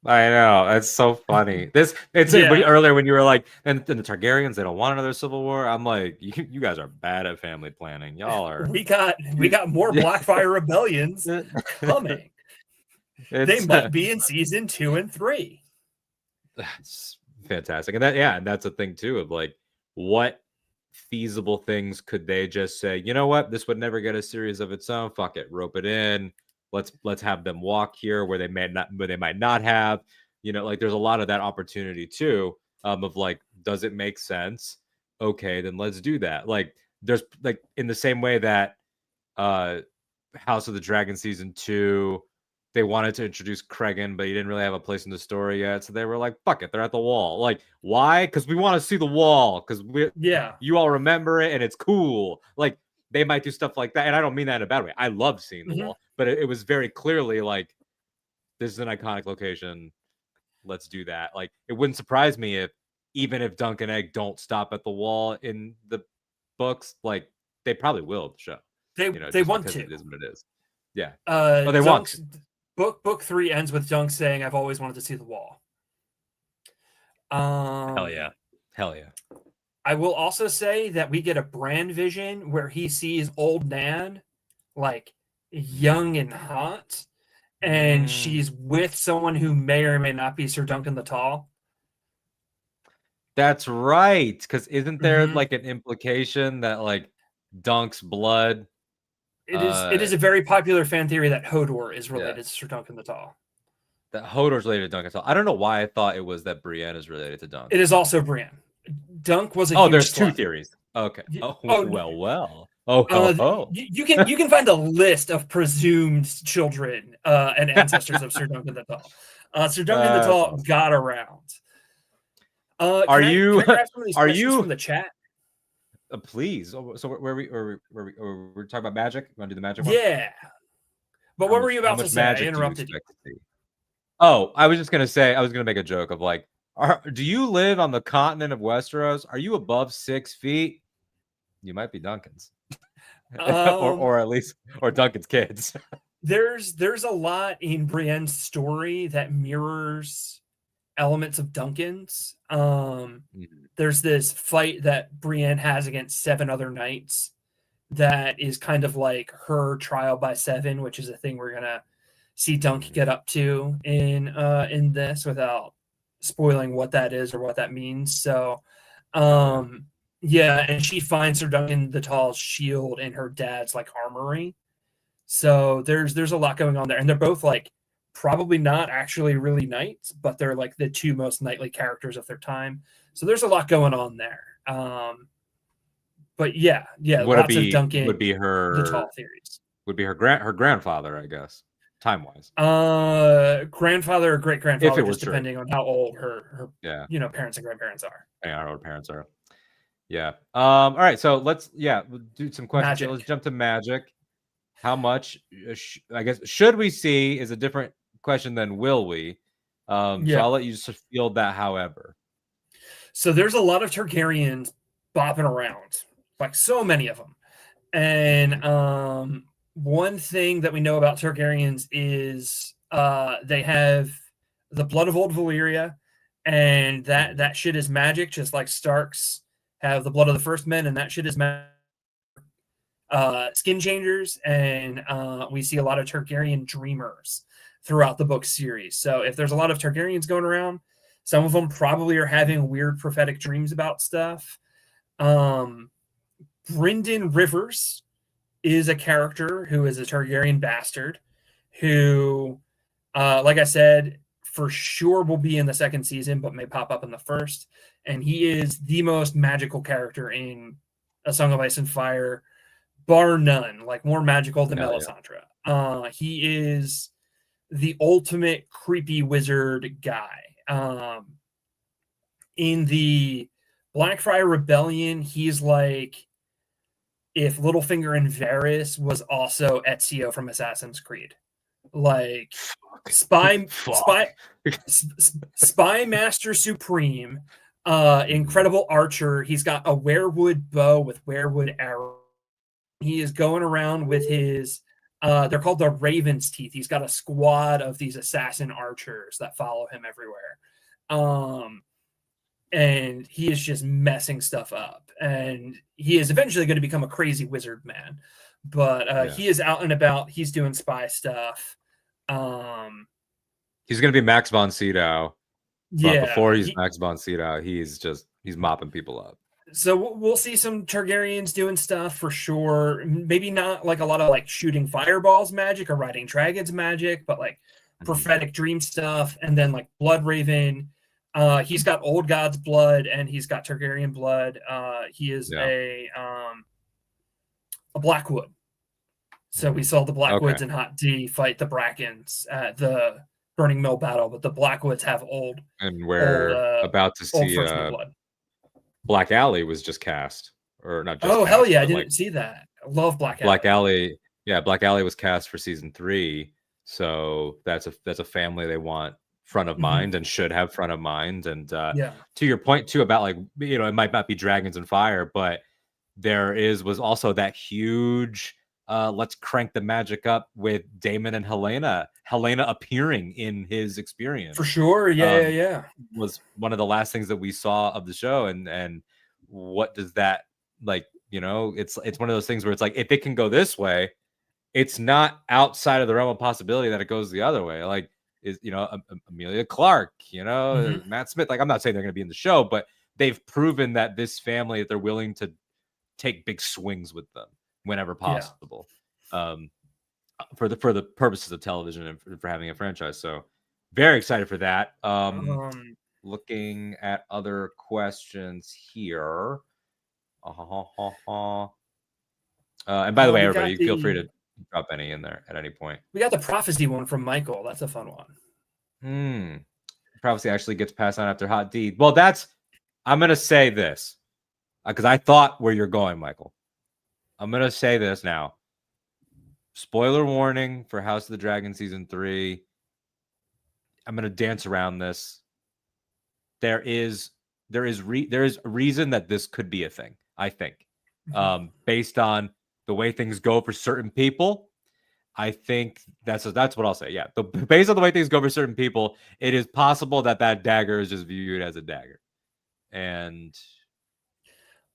I know, it's so funny. Earlier when you were like, and the Targaryens, they don't want another civil war. I'm like, you guys are bad at family planning. Y'all are. We got more Blackfire rebellions coming. They might be in season 2 and 3. That's fantastic, and that's a thing too of like, what feasible things could they just say? You know what? This would never get a series of its own. Fuck it, rope it in. Let's have them walk here where they might not have, you know, like there's a lot of that opportunity too, of like, does it make sense? Okay, then let's do that. Like there's like, in the same way that House of the Dragon season 2, they wanted to introduce Cregan, but he didn't really have a place in the story yet. So they were like, fuck it, they're at the wall. Like, why? Because we want to see the wall. Because you all remember it and it's cool. Like, they might do stuff like that. And I don't mean that in a bad way. I love seeing the wall. But it was very clearly like, this is an iconic location. Let's do that. Like, it wouldn't surprise me if, even if Dunk and Egg don't stop at the wall in the books, like, they probably will the show. They want to. It is what it is. Yeah. They want to. Book 3 ends with Dunk saying, I've always wanted to see the wall. Hell yeah. I will also say that we get a Bran vision where he sees old Nan like young and hot, and she's with someone who may or may not be Sir Duncan the Tall. That's right. Because isn't there like an implication that like Dunk's blood? It is a very popular fan theory that Hodor is related to Sir Duncan the Tall. That Hodor's related to Dunk. So I don't know why I thought it was that Brienne is related to Dunk. It is also Brienne. Dunk was a huge there's slut. two theories. Okay. Well. You can find a list of presumed children and ancestors of Sir Duncan the Tall. Sir Duncan the Tall got around. Can I grab some of these questions from the chat? Please. So we're talking about magic. You want to do the magic one? Yeah. But what were you about to say? I interrupted you. Oh, I was just gonna say. I was gonna make a joke of like, do you live on the continent of Westeros? Are you above 6 feet? You might be Duncan's, or at least Duncan's kids. There's a lot in Brienne's story that mirrors elements of Duncan's. There's this fight that Brienne has against 7 other knights that is kind of like her trial by 7, which is a thing we're gonna see Dunk get up to in this without spoiling what that is or what that means. So yeah, and she finds Sir Duncan the Tall's shield in her dad's like armory. So there's a lot going on there, and they're both like probably not actually really knights, but they're like the 2 most knightly characters of their time. So there's a lot going on there. But yeah, lots of Duncan would be her the Tall theories. Would be her grandfather, I guess, time wise. Grandfather or great grandfather, just depending on how old her parents and grandparents are. Yeah, how old parents are. Yeah. All right. So let's we'll do some questions. Magic. Let's jump to magic. How much? I guess should we see is a different question than will we. So I'll let you just field that. However, so there's a lot of Targaryens bopping around, like so many of them, and one thing that we know about Targaryens is they have the blood of old Valyria, and that shit is magic, just like Starks have the blood of the first men, and that shit is magic. Skin changers, and we see a lot of Targaryen dreamers throughout the book series. So if there's a lot of Targaryens going around, some of them probably are having weird prophetic dreams about stuff. Brynden Rivers is a character who is a Targaryen bastard who, like I said, for sure will be in the second season, but may pop up in the first. And he is the most magical character in A Song of Ice and Fire, bar none, like more magical than Melisandre. Yeah. He is the ultimate creepy wizard guy. In the Blackfyre Rebellion, he's like if Littlefinger and Varys was also Ezio from Assassin's Creed. Like spy master supreme, incredible archer. He's got a werewood bow with werewood arrows. He is going around with his they're called the Raven's Teeth. He's got a squad of these assassin archers that follow him everywhere. And he is just messing stuff up. And he is eventually going to become a crazy wizard man. But he is out and about. He's doing spy stuff. He's going to be Max von Sydow. But before he's Max von Sydow, he's mopping people up. So we'll see some Targaryens doing stuff for sure. Maybe not like a lot of like shooting fireballs magic or riding dragons magic, but like prophetic dream stuff. And then like Blood Raven. He's got Old God's blood and he's got Targaryen blood. He is a Blackwood. So we saw the Blackwoods and Hot D fight the Brackens at the Burning Mill battle, but the Blackwoods have old. And we're about to see Black Alley was just cast, or not just. Oh, hell yeah! I didn't see that. I love Black Alley. Black Alley, Black Alley was cast for season 3, so that's a family they want front of mind and should have front of mind. And to your point too about like it might not be dragons and fire, but was also that huge let's crank the magic up with Daemon and Helena appearing in his experience for sure. Was one of the last things that we saw of the show. And what does that like it's one of those things where it's like if it can go this way it's not outside of the realm of possibility that it goes the other way. Like, is Amelia Clark, Matt Smith. Like, I'm not saying they're going to be in the show, but they've proven that this family, that they're willing to take big swings with them whenever possible, for the purposes of television and for having a franchise. So very excited for that. Looking at other questions here. And by the way, everybody, feel free to drop any in there at any point. We got the prophecy one from Michael. That's a fun one. Prophecy actually gets passed on after Hot D. Well, I'm going to say this because I thought where you're going, Michael. I'm going to say this now. Spoiler warning for House of the Dragon Season 3. I'm going to dance around this. There is a reason that this could be a thing, I think. Based on the way things go for certain people, I think that's what I'll say. Yeah, based on the way things go for certain people, it is possible that dagger is just viewed as a dagger, and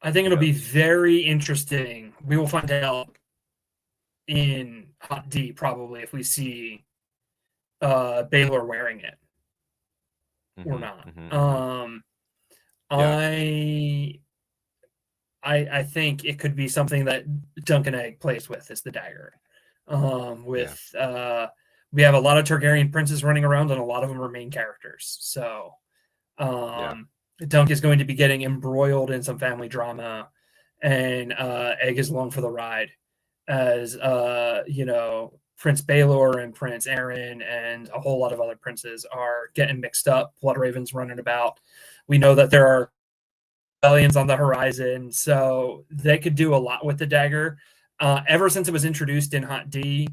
I think it'll be very interesting. We will find out in Hot D probably if we see Baylor wearing it or not. I think it could be something that Duncan Egg plays with is the dagger. We have a lot of Targaryen princes running around, and a lot of them are main characters. So Dunk is going to be getting embroiled in some family drama, and Egg is along for the ride as Prince Baelor and Prince Aaron and a whole lot of other princes are getting mixed up. Blood Ravens running about. We know that there are rebellions on the horizon, so they could do a lot with the dagger. Ever since it was introduced in Hot D,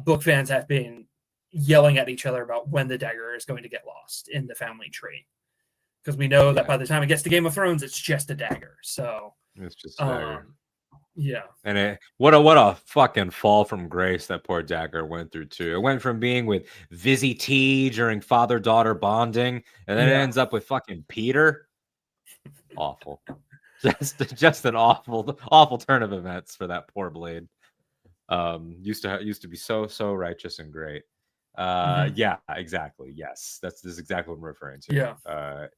book fans have been yelling at each other about when the dagger is going to get lost in the family tree, because we know that by the time it gets to Game of Thrones, it's just a dagger. So it's just a dagger. Yeah. And what a fucking fall from grace that poor dagger went through too. It went from being with Vizzy T during father-daughter bonding, and then it ends up with fucking Peter. Awful. Just an awful turn of events for that poor blade. Used to be so righteous and great. Yeah, exactly. Yes, this is exactly what I'm referring to. Yeah.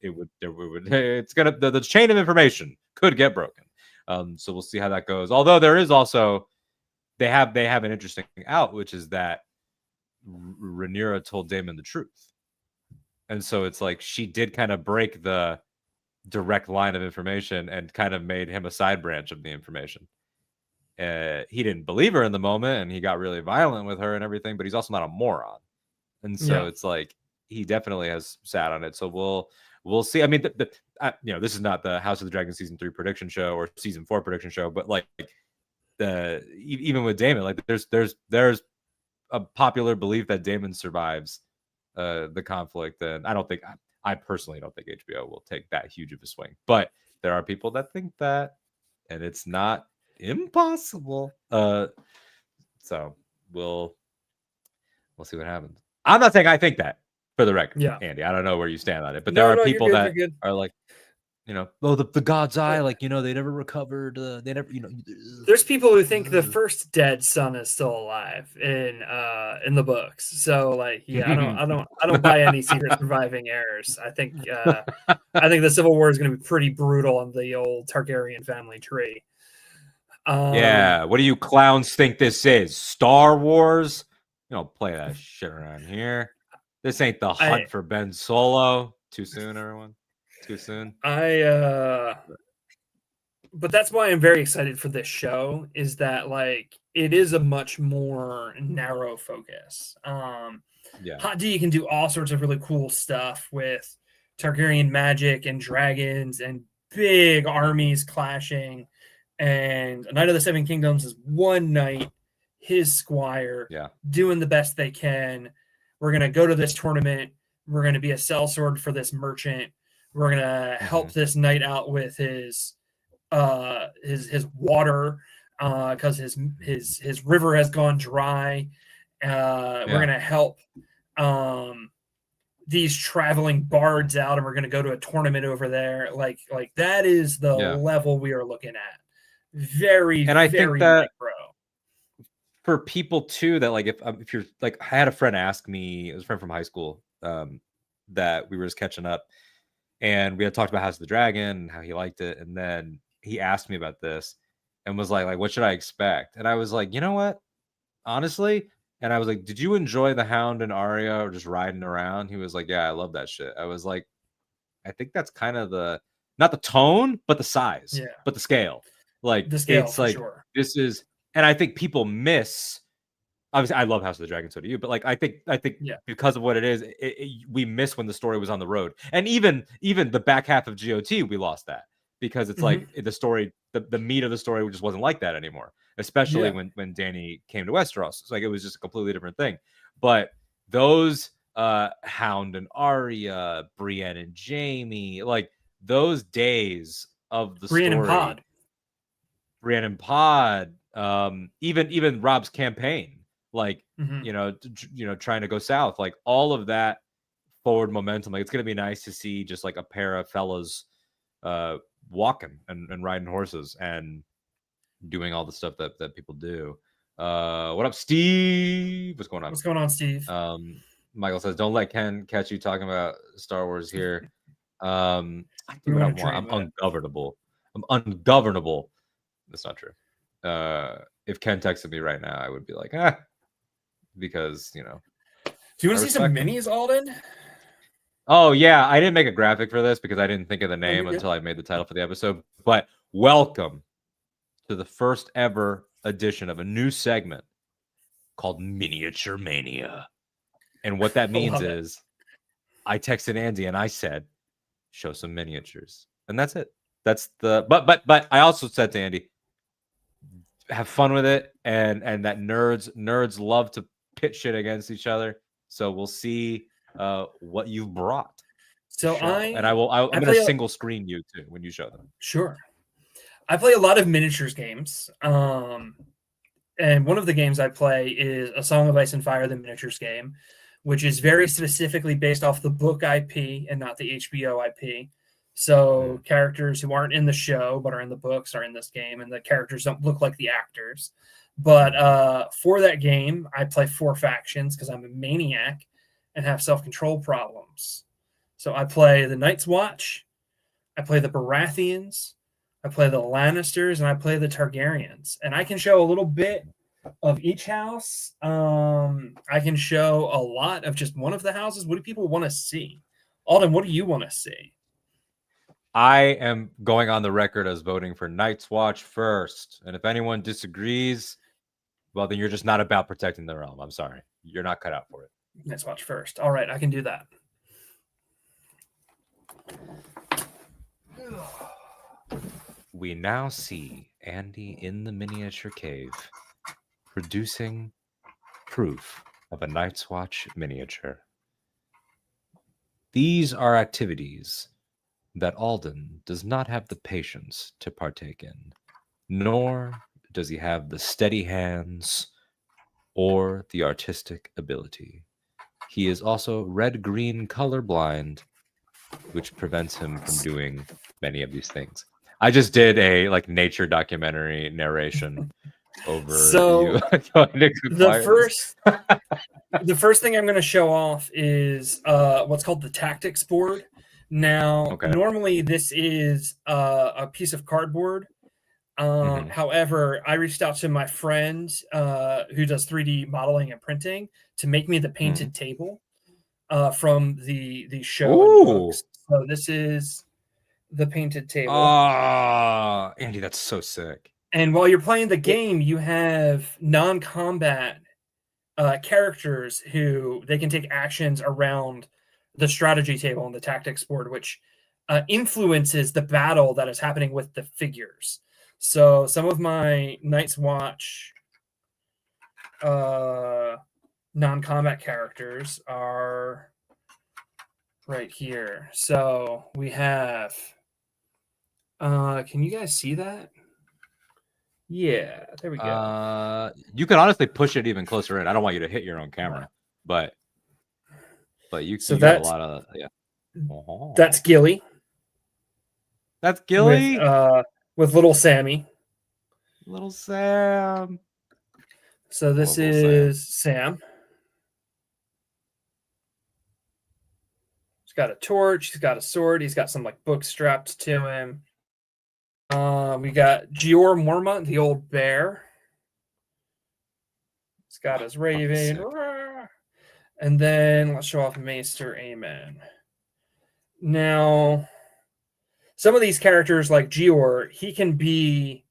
It's gonna the chain of information could get broken. So we'll see how that goes. Although there is also they have an interesting out, which is that Rhaenyra told Daemon the truth, and so it's like she did kind of break the direct line of information and kind of made him a side branch of the information. He didn't believe her in the moment, and he got really violent with her and everything, but he's also not a moron. And so it's like he definitely has sat on it. So we'll see. I mean, this is not the House of the Dragon season 3 prediction show or season 4 prediction show, but like even with Daemon, like there's a popular belief that Daemon survives the conflict, and I personally don't think HBO will take that huge of a swing, but there are people that think that, and it's not impossible. So we'll see what happens. I'm not saying I think that, for the record, Andy. I don't know where you stand on it, but there are people that are like, the God's Eye, like, they never recovered. They never, There's people who think the first dead son is still alive in the books. So like, I don't buy any secret surviving heirs. I think the Civil War is going to be pretty brutal on the old Targaryen family tree. What do you clowns think this is? Star Wars? Play that shit around here. This ain't the hunt for Ben Solo. Too soon, everyone. Too soon. But that's why I'm very excited for this show, is that like it is a much more narrow focus. Hot D can do all sorts of really cool stuff with Targaryen magic and dragons and big armies clashing. And a Knight of the Seven Kingdoms is one knight, his squire, doing the best they can. We're going to go to this tournament. We're going to be a sellsword for this merchant. We're going to help this knight out with his water because his river has gone dry. We're going to help these traveling bards out, and we're going to go to a tournament over there. Like that is the level we are looking at. Very, and I think that micro. for people too that like if you're like, I had a friend ask me, it was a friend from high school, that we were just catching up, and we had talked about House of the Dragon and how he liked it, and then he asked me about this and was like what should I expect? And I was like, you know what, honestly. And I was like, did you enjoy the Hound and Arya or just riding around? He was like, yeah, I love that shit. I was like, I think that's kind of the, not the tone, but the size, but the scale. Like, the scale, it's for like, sure. this is, and I think people miss, obviously I love House of the Dragon, so do you, but like I think because of what it is, we miss when the story was on the road. And even the back half of GOT, we lost that because it's like the story, the meat of the story just wasn't like that anymore, especially when Dany came to Westeros. It's like it was just a completely different thing. But those Hound and Arya, Brienne and Jaime, like those days of the Brienne story, and Pod. Brienne and Pod, even Rob's campaign, like you know, trying to go south, like all of that forward momentum. Like it's gonna be nice to see just like a pair of fellas walking and riding horses and doing all the stuff that people do. What up, Steve? What's going on? What's going on, Steve? Michael says, "Don't let Ken catch you talking about Star Wars here." I do what I want. I'm ungovernable. I'm ungovernable. That's not true. If Ken texted me right now, I would be like, because Do you want to see some minis, Alden? Oh yeah, I didn't make a graphic for this because I didn't think of the name until I made the title for the episode. But welcome to the first ever edition of a new segment called Miniature Mania. And what that means is I texted Andy and I said, show some miniatures. And that's it. That's the but I also said to Andy, have fun with it, and that nerds love to pit shit against each other. So we'll see what you've brought. So I'm going to single screen you too when you show them. Sure. I play a lot of miniatures games. And one of the games I play is A Song of Ice and Fire, the miniatures game, which is very specifically based off the book IP and not the HBO IP. So characters who aren't in the show but are in the books are in this game, and the characters don't look like the actors. But for that game, I play 4 factions because I'm a maniac and have self-control problems. So I play the Night's Watch, I play the Baratheons, I play the Lannisters, and I play the Targaryens. And I can show a little bit of each house. I can show a lot of just one of the houses. What do people want to see? Alden, what do you want to see? I am going on the record as voting for Night's Watch first. And if anyone disagrees, well, then you're just not about protecting the realm. I'm sorry. You're not cut out for it. Night's Watch first. All right, I can do that. We now see Andy in the miniature cave producing proof of a Night's Watch miniature. These are activities that Alden does not have the patience to partake in, nor does he have the steady hands or the artistic ability. He is also red-green colorblind, which prevents him from doing many of these things. I just did a nature documentary narration over you. The first thing I'm going to show off is what's called the tactics board. Now, normally this is a piece of cardboard. However, I reached out to my friend who does 3D modeling and printing to make me the painted table from the show and books. So this is the painted table. Andy, that's so sick. And while you're playing the game, you have non-combat characters who they can take actions around the strategy table and the tactics board, which influences the battle that is happening with the figures. So some of my Night's Watch non-combat characters are right here. So we have, can you guys see that? Yeah, there we go. You can honestly push it even closer in. I don't want you to hit your own camera, but you can got a lot of That's Gilly. That's Gilly with little Sammy. Little Sam. So this is Sam. He's got a torch. He's got a sword. He's got some like books strapped to him. We got Gior Mormont, the old bear. He's got his raven. And then let's show off Maester Amen. Now, some of these characters like Gior, he can be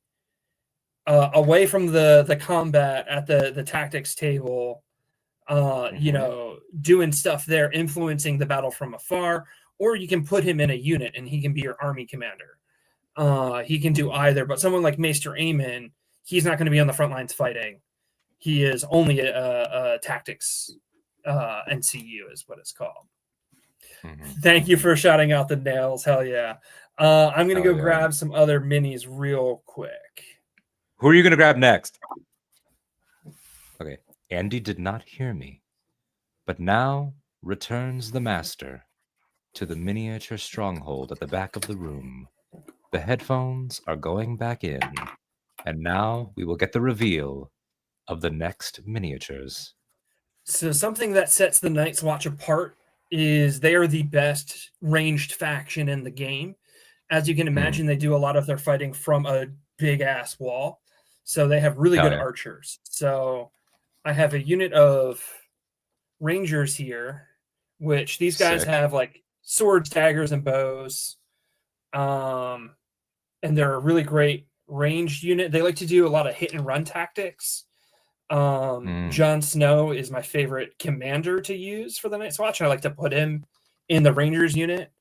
away from the combat at the tactics table, you know, doing stuff there, influencing the battle from afar, or you can put him in a unit and he can be your army commander. He can do either, but someone like Maester Amen, he's not going to be on the front lines fighting. He is only a tactics NCU is what it's called. Thank you for shouting out the nails. Hell yeah. I'm going to go grab some other minis real quick. Who are you going to grab next? Okay. Andy did not hear me, but now returns the master to the miniature stronghold at the back of the room. The headphones are going back in, and now we will get the reveal of the next miniatures. So something that sets the Night's Watch apart is they are the best ranged faction in the game. As you can imagine, they do a lot of their fighting from a big-ass wall. So they have really good archers. So I have a unit of rangers here, which these guys have like swords, daggers, and bows. And they're a really great ranged unit. They like to do a lot of hit and run tactics. Jon Snow is my favorite commander to use for the Night's Watch. I like to put him in the Rangers unit.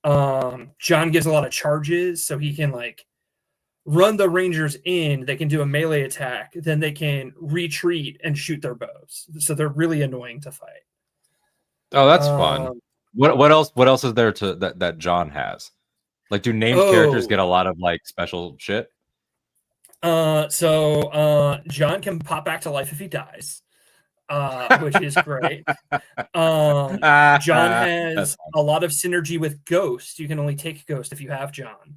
Jon gives a lot of charges, so he can like run the Rangers in. They can do a melee attack, then they can retreat and shoot their bows. So they're really annoying to fight. Oh, that's fun. What else? What else is there to that Jon has? Like, do named characters get a lot of like special shit? So Jon can pop back to life if he dies, which is great. Jon has a lot of synergy with Ghost. You can only take Ghost if you have Jon.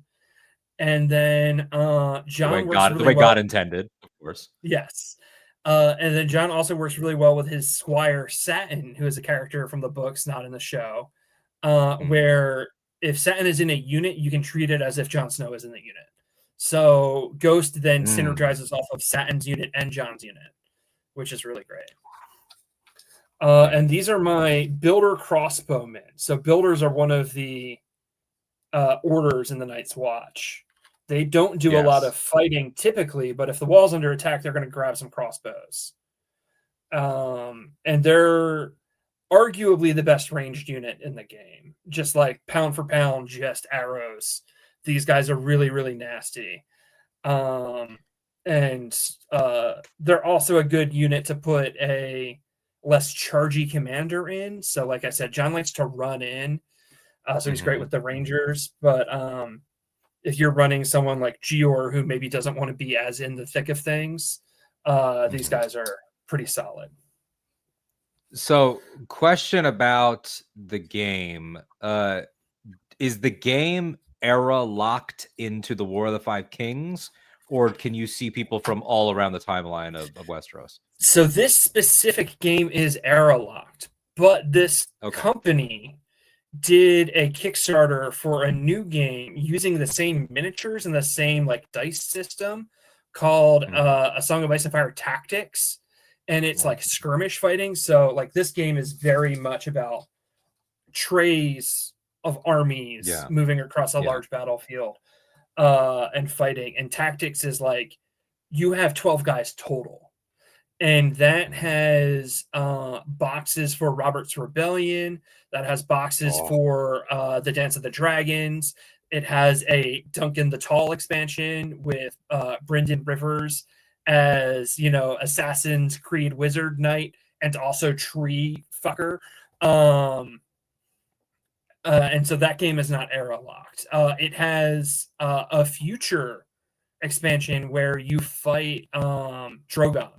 And then Jon works really well. God intended, of course. Yes. And then Jon also works really well with his squire Satin, who is a character from the books, not in the show, where if Satin is in a unit, you can treat it as if Jon Snow is in the unit. So Ghost then synergizes off of Satin's unit and Jon's unit, which is really great. And these are my builder crossbowmen. So builders are one of the orders in the Night's Watch. They don't do a lot of fighting typically, but if the wall's under attack, they're going to grab some crossbows. And they're arguably the best ranged unit in the game. Just like pound for pound, just arrows. These guys are really, really nasty. And they're also a good unit to put a less chargy commander in. So like I said, Jon likes to run in. So he's great with the Rangers. But if you're running someone like Gior, who maybe doesn't want to be as in the thick of things, these guys are pretty solid. So, question about the game. Is the game era locked into the War of the Five Kings, or can you see people from all around the timeline of Westeros? So this specific game is era locked, but this company did a Kickstarter for a new game using the same miniatures and the same like dice system called A Song of Ice and Fire Tactics, and it's like skirmish fighting. So like this game is very much about trays of armies moving across a large battlefield and fighting. And tactics is like you have 12 guys total, and that has boxes for Robert's Rebellion, that has boxes for the Dance of the Dragons. It has a Duncan the Tall expansion with Brynden Rivers as, you know, Assassin's Creed Wizard Knight and also Tree Fucker. And so that game is not era locked. It has a future expansion where you fight Drogon.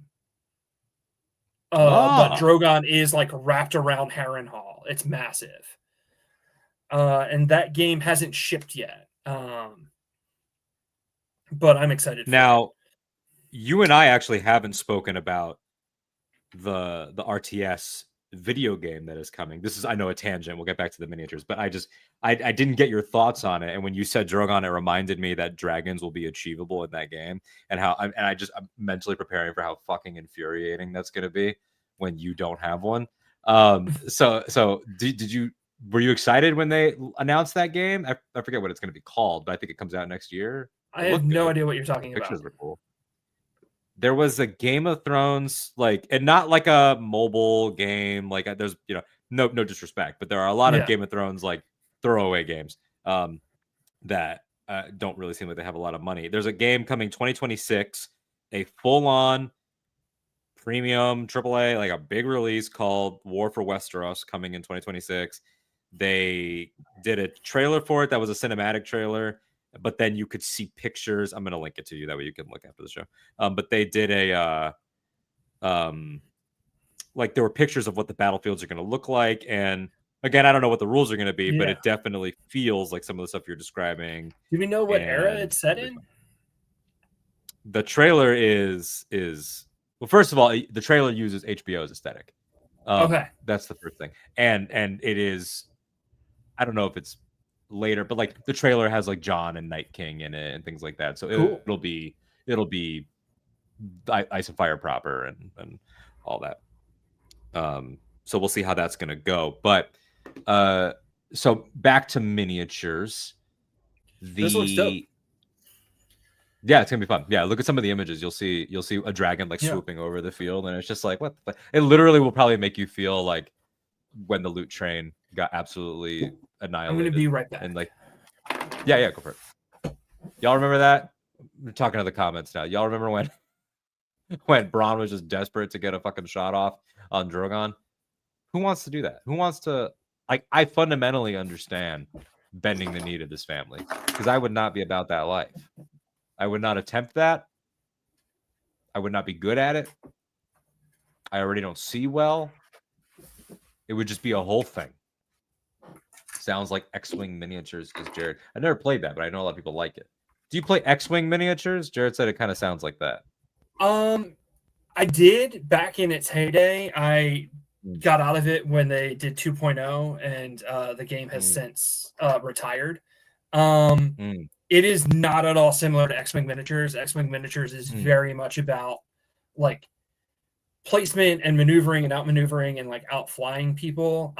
But Drogon is like wrapped around Harrenhal. It's massive. And that game hasn't shipped yet. But I'm excited for now. You and I actually haven't spoken about the RTS video game that is coming. This is, I know, a tangent. We'll get back to the miniatures, but I didn't get your thoughts on it. And when you said Drogon, it reminded me that dragons will be achievable in that game, and I'm mentally preparing for how fucking infuriating that's going to be when you don't have one. So were you excited when they announced that game? I forget what it's going to be called, but I think it comes out next year. I have no idea what you're talking about. Pictures were cool. There was a Game of Thrones, like, and not like a mobile game. Like, there's, no disrespect, but there are a lot of Game of Thrones like throwaway games that don't really seem like they have a lot of money. There's a game coming 2026, a full-on premium AAA, like a big release called War for Westeros, coming in 2026. They did a trailer for it that was a cinematic trailer, but then you could see pictures. I'm going to link it to you. That way you can look after the show. But they did like there were pictures of what the battlefields are going to look like. And again, I don't know what the rules are going to be, but it definitely feels like some of the stuff you're describing. Do we know what era it's set in? The trailer is well, first of all, the trailer uses HBO's aesthetic. Okay. That's the first thing. And it is, I don't know if it's later, but like the trailer has like Jon and Night King in it and things like that. So cool. it'll be Ice and Fire proper and all that. So we'll see how that's gonna go. But so back to miniatures. This looks dope. Yeah, it's gonna be fun. Yeah, look at some of the images. You'll see a dragon like swooping over the field, and it's just like, what the fuck? It literally will probably make you feel like when the loot train got absolutely annihilated. I'm gonna be right back. And like, yeah, go for it. Y'all remember that? We're talking to the comments now. Y'all remember when Bronn was just desperate to get a fucking shot off on Drogon? Who wants to do that? Who wants to? I fundamentally understand bending the knee to this family, because I would not be about that life. I would not attempt that. I would not be good at it. I already don't see well. It would just be a whole thing. Sounds like X-Wing miniatures, because Jared, I never played that, but I know a lot of people like it. Do you play X-Wing miniatures? Jared said it kind of sounds like that. I did back in its heyday. I got out of it when they did 2.0, and the game has since retired. It is not at all similar to X-Wing miniatures. X-Wing miniatures is very much about like placement and maneuvering and outmaneuvering and like outflying people.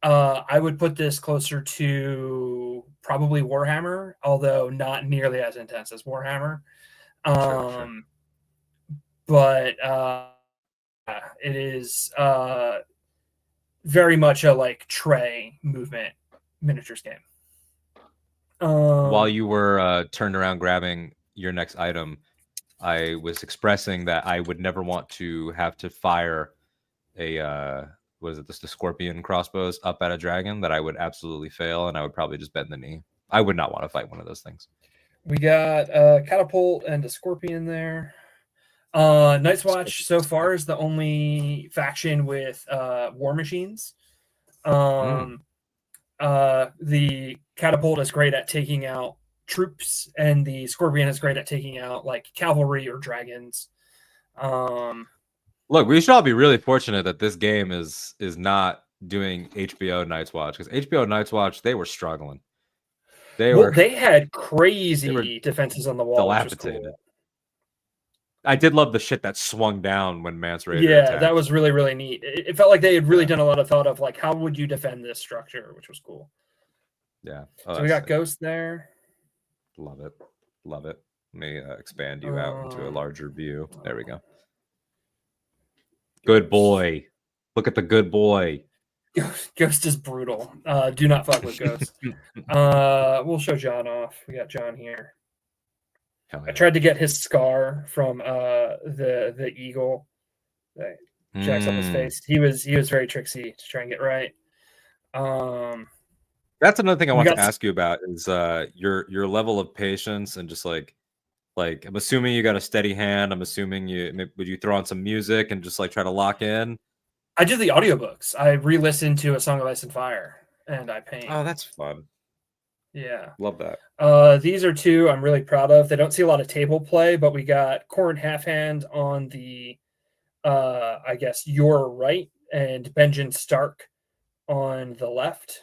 I would put this closer to probably Warhammer, although not nearly as intense as Warhammer. Sure. But it is very much a like tray movement miniatures game. While you were turned around grabbing your next item, I was expressing that I would never want to have to fire a the scorpion crossbows up at a dragon. That I would absolutely fail, and I would probably just bend the knee. I would not want to fight one of those things. We got a catapult and a scorpion there. Night's Watch so far is the only faction with war machines. The catapult is great at taking out troops, and the scorpion is great at taking out like cavalry or dragons. Look, we should all be really fortunate that this game is not doing HBO Night's Watch, because HBO Night's Watch, they were struggling. They had crazy defenses on the wall. Dilapidated. Cool. I did love the shit that swung down when Mance Rayder attacked. That was really, really neat. It felt like they had really done a lot of thought of like, how would you defend this structure, which was cool. Yeah. So we got Ghost there. Love it. Let me expand you out into a larger view. There we go. Good boy. Look at the good boy. Ghost is brutal. Do not fuck with Ghost. We'll show Jon off. We got Jon here. Yeah. I tried to get his scar from the eagle that jacks up his face. He was very tricksy to try and get right. That's another thing I want to ask you about is your level of patience, and just like I'm assuming you got a steady hand. I'm assuming would you throw on some music and just like try to lock in? I do the audiobooks. I re-listen to A Song of Ice and Fire, and I paint. Oh, that's fun. Yeah. Love that. These are two I'm really proud of. They don't see a lot of table play, but we got Corrin Halfhand on the I guess, your right, and Benjen Stark on the left.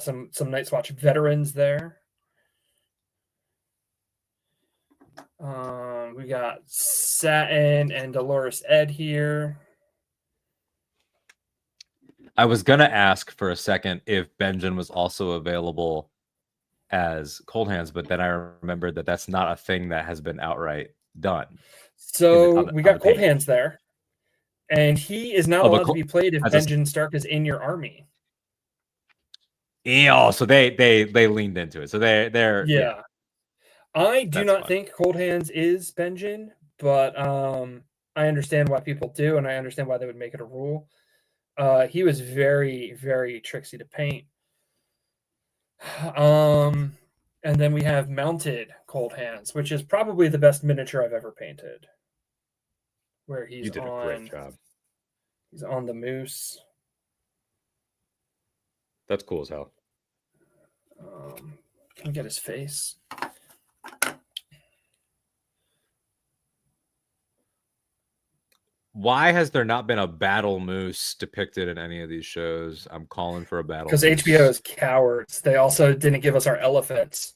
Some Night's Watch veterans there. We got Satin and Dolores Ed here. I was gonna ask for a second if Benjen was also available as Cold Hands, but then I remembered that that's not a thing that has been outright done. So we got Cold Hands there, and he is not allowed to be played if Benjen Stark is in your army. Yeah, so they leaned into it. So they're yeah. I do not think Cold Hands is Benjen, but I understand why people do, and I understand why they would make it a rule. He was very, very tricksy to paint. And then we have Mounted Cold Hands, which is probably the best miniature I've ever painted. Where he's a great job. He's on the moose. That's cool as hell. Can we get his face? Why has there not been a battle moose depicted in any of these shows? I'm calling for a battle. Because HBO is cowards. They also didn't give us our elephants.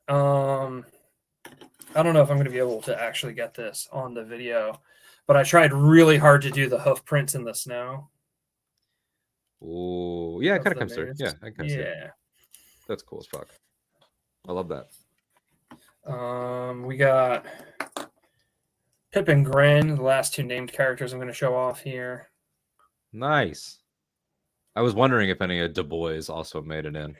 I don't know if I'm going to be able to actually get this on the video, but I tried really hard to do the hoof prints in the snow. Oh, yeah, it kind of comes through. Yeah, I can see it. That's cool as fuck. I love that. We got Pip and Gren, the last two named characters I'm going to show off here. Nice. I was wondering if any of Du Bois also made it in.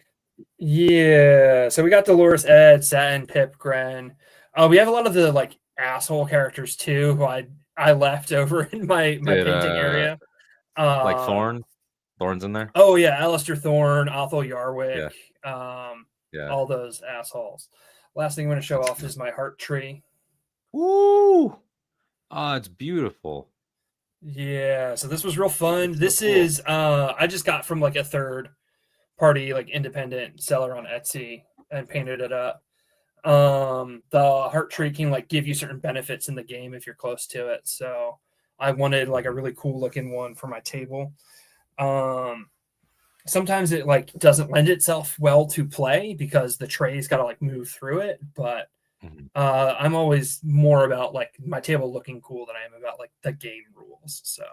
Yeah, so we got Dolores Ed, Satin, Pip, Gren. We have a lot of the like asshole characters too, who I left over in my painting area. Like Thorn's in there. Oh yeah, Alistair Thorne, Othel Yarwick, all those assholes. Last thing I'm going to show off is my heart tree. Woo! Oh, it's beautiful. Yeah, so this was real fun. This is I just got from like a third party, like independent seller on Etsy and painted it up. The heart tree can like give you certain benefits in the game if you're close to it. So I wanted like a really cool looking one for my table. Sometimes it like doesn't lend itself well to play because the tray's got to like move through it, but I'm always more about like my table looking cool than I am about like the game rules. So,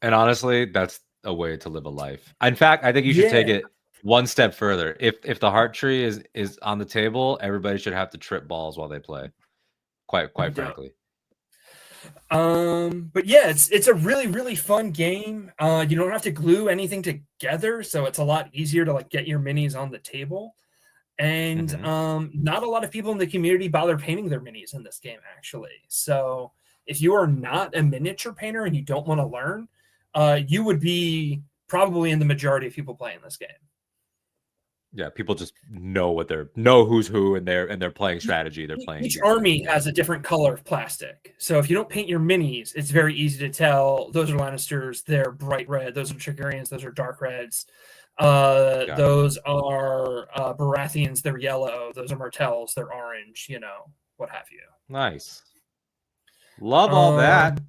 and honestly, that's a way to live a life. In fact, I think you should take it one step further. If the heart tree is on the table, everybody should have to trip balls while they play. Quite frankly. But yeah, it's a really, really fun game. You don't have to glue anything together, so it's a lot easier to like get your minis on the table. And not a lot of people in the community bother painting their minis in this game, actually. So if you are not a miniature painter and you don't want to learn, you would be probably in the majority of people playing this game. Yeah, people just know who's who and they're playing strategy. They're playing. Each army has a different color of plastic. So if you don't paint your minis, it's very easy to tell those are Lannisters, they're bright red, those are Targaryens, those are dark reds. Those are Baratheons, they're yellow. Those are Martells, they're orange, you know, what have you. Nice. Love all that.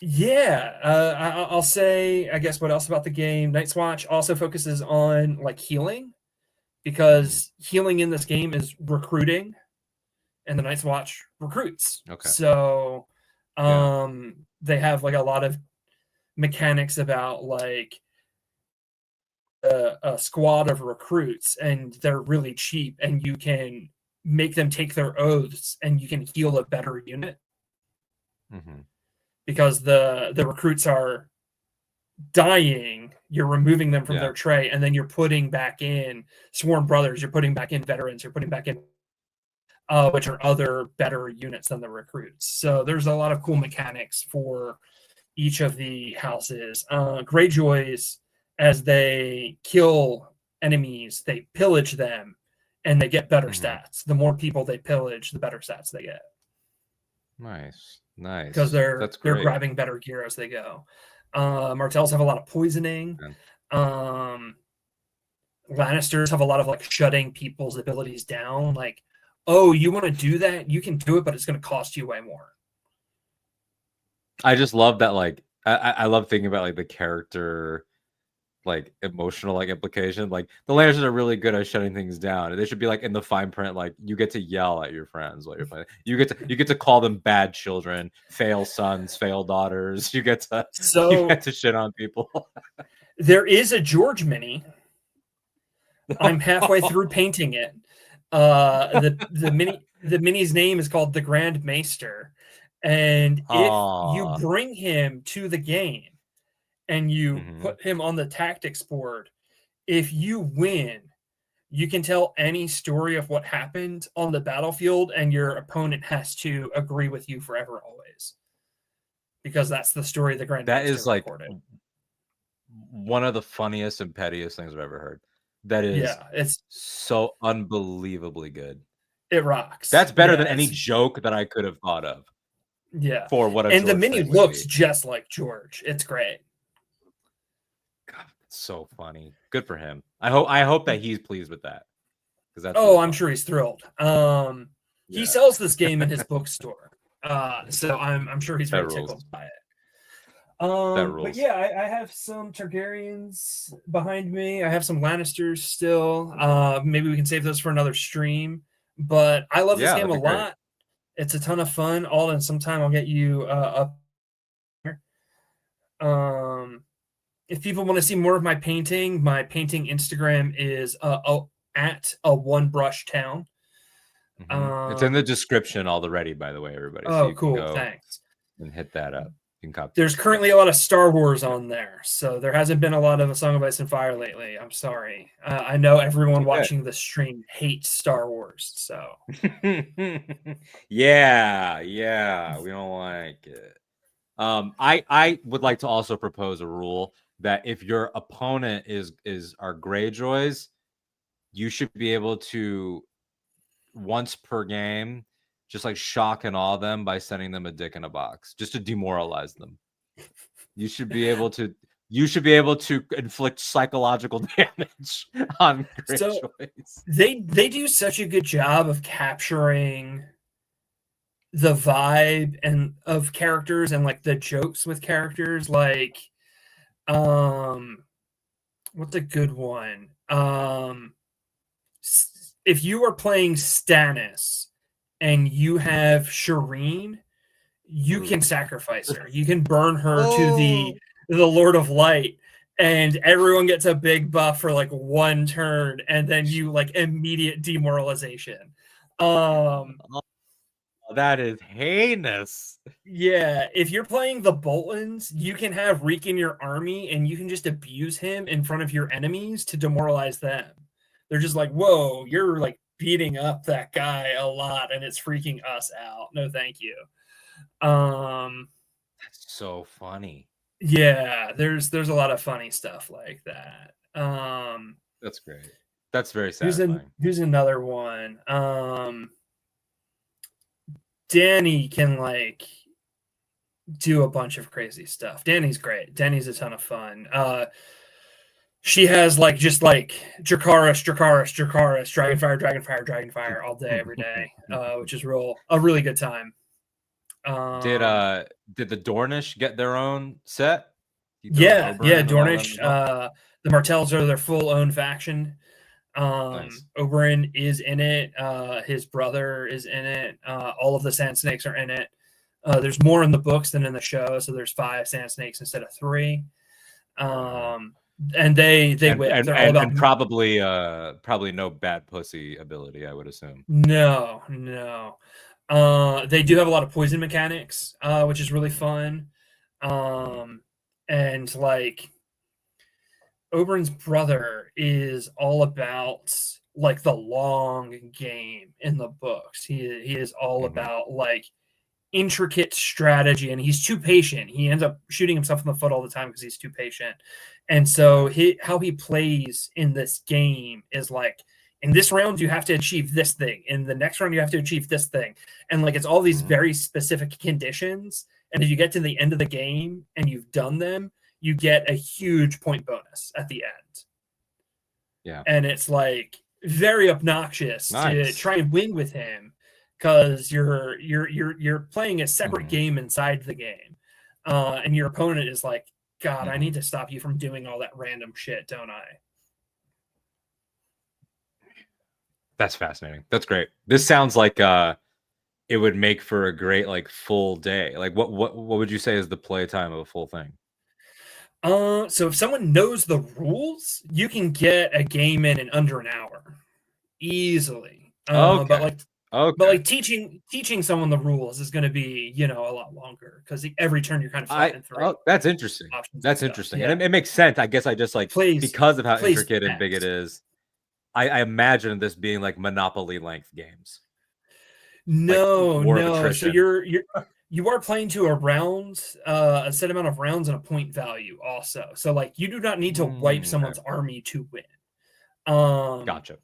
Yeah, I'll say, I guess, what else about the game? Night's Watch also focuses on like healing, because healing in this game is recruiting, and the Night's Watch recruits. Okay. So they have like a lot of mechanics about like a squad of recruits, and they're really cheap, and you can make them take their oaths, and you can heal a better unit. Because the recruits are dying, you're removing them from their tray, and then you're putting back in Sworn Brothers, you're putting back in veterans, you're putting back in which are other better units than the recruits. So there's a lot of cool mechanics for each of the houses. Greyjoys, as they kill enemies, they pillage them, and they get better stats. The more people they pillage, the better stats they get. Nice. Because they're grabbing better gear as they go. Martells have a lot of poisoning. Lannisters have a lot of like shutting people's abilities down. Like oh, you want to do that? You can do it, but it's going to cost you way more. I just love that. Like, I love thinking about like the character, like emotional like implication. Like the Lannisters are really good at shutting things down. They should be like in the fine print. Like you get to yell at your friends while you're playing. You get to call them bad children, fail sons, fail daughters. You get to shit on people. There is a George mini. I'm halfway through painting it. The mini's name is called the Grand Maester, and if you bring him to the game and you put him on the tactics board, if you win, you can tell any story of what happened on the battlefield, and your opponent has to agree with you forever, always, because that's the story the Grand Maester is like recorded. One of the funniest and pettiest things I've ever heard. That is, it's so unbelievably good. It rocks. That's better than any joke that I could have thought of. Yeah. For what a and George the mini looks just like George. It's great. God, it's so funny. Good for him. I hope that he's pleased with that. Because that's I'm sure he's thrilled. He sells this game in his bookstore. So I'm sure he's very tickled by it. But yeah, I have some Targaryens behind me. I have some Lannisters still. Maybe we can save those for another stream. But I love this game a lot. It's a ton of fun. Alden, sometime I'll get you up here. If people want to see more of my painting Instagram is at a one brush town. It's in the description already, by the way, everybody. Oh, so cool. Thanks. And hit that up. There's currently a lot of Star Wars on there, so there hasn't been a lot of A Song of Ice and Fire lately. I'm sorry. I know everyone watching the stream hates Star Wars, so yeah, we don't like it. I would like to also propose a rule that if your opponent is our Greyjoys, you should be able to once per game just like shock and awe them by sending them a dick in a box just to demoralize them. You should be able to inflict psychological damage on Greyjoys. So they do such a good job of capturing the vibe and of characters and like the jokes with characters. Like, what's a good one? If you are playing Stannis and you have Shireen, you can sacrifice her. You can burn her to the Lord of Light, and everyone gets a big buff for like one turn, and then you like immediate demoralization. That is heinous. Yeah, if you're playing the Boltons, you can have Reek in your army, and you can just abuse him in front of your enemies to demoralize them. They're just like, whoa, you're like beating up that guy a lot, and it's freaking us out. No, thank you. That's so funny. Yeah, there's a lot of funny stuff like that. That's great. That's very satisfying. Here's another one. Danny can like do a bunch of crazy stuff. Danny's great. Danny's a ton of fun. She has like just like Dracarys, Dragonfire all day, every day, which is a really good time. Did the Dornish get their own set? Yeah, Dornish. The Martells are their full own faction. Nice. Oberyn is in it. His brother is in it. All of the Sand Snakes are in it. There's more in the books than in the show, so there's 5 Sand Snakes instead of 3. And they whip. And probably no bad pussy ability, I would assume. No. They do have a lot of poison mechanics, which is really fun. And like Oberyn's brother is all about like the long game in the books. He is all about like intricate strategy, and he's too patient. He ends up shooting himself in the foot all the time because he's too patient. And so how he plays in this game is like, in this round you have to achieve this thing, in the next round you have to achieve this thing, and like it's all these very specific conditions, and if you get to the end of the game and you've done them, you get a huge point bonus at the end. Yeah. And it's like very obnoxious to try and win with him, because you're playing a separate game inside the game, and your opponent is like, God, I need to stop you from doing all that random shit, don't I? That's fascinating. That's great. This sounds like it would make for a great like full day. Like what would you say is the play time of a full thing? So if someone knows the rules, you can get a game in under an hour easily. Okay. But like teaching someone the rules is going to be, a lot longer, because every turn you're kind of flying through. Oh, that's interesting. That's interesting. Yeah. And it makes sense. I guess I just like because of how intricate and big it is. I imagine this being like Monopoly length games. No, like no. So you are playing to a set amount of rounds and a point value also. So like you do not need to wipe someone's army to win. Gotcha.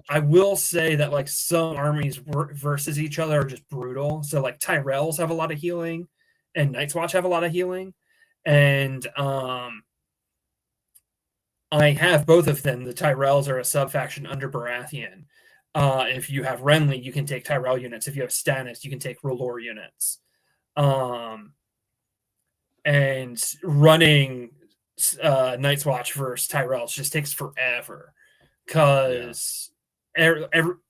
I will say that like some armies versus each other are just brutal. So like Tyrells have a lot of healing, and Night's Watch have a lot of healing, and I have both of them. The Tyrells are a sub-faction under Baratheon. If you have Renly, you can take Tyrell units. If you have Stannis, you can take R'hllor units. And running Night's Watch versus Tyrells just takes forever, because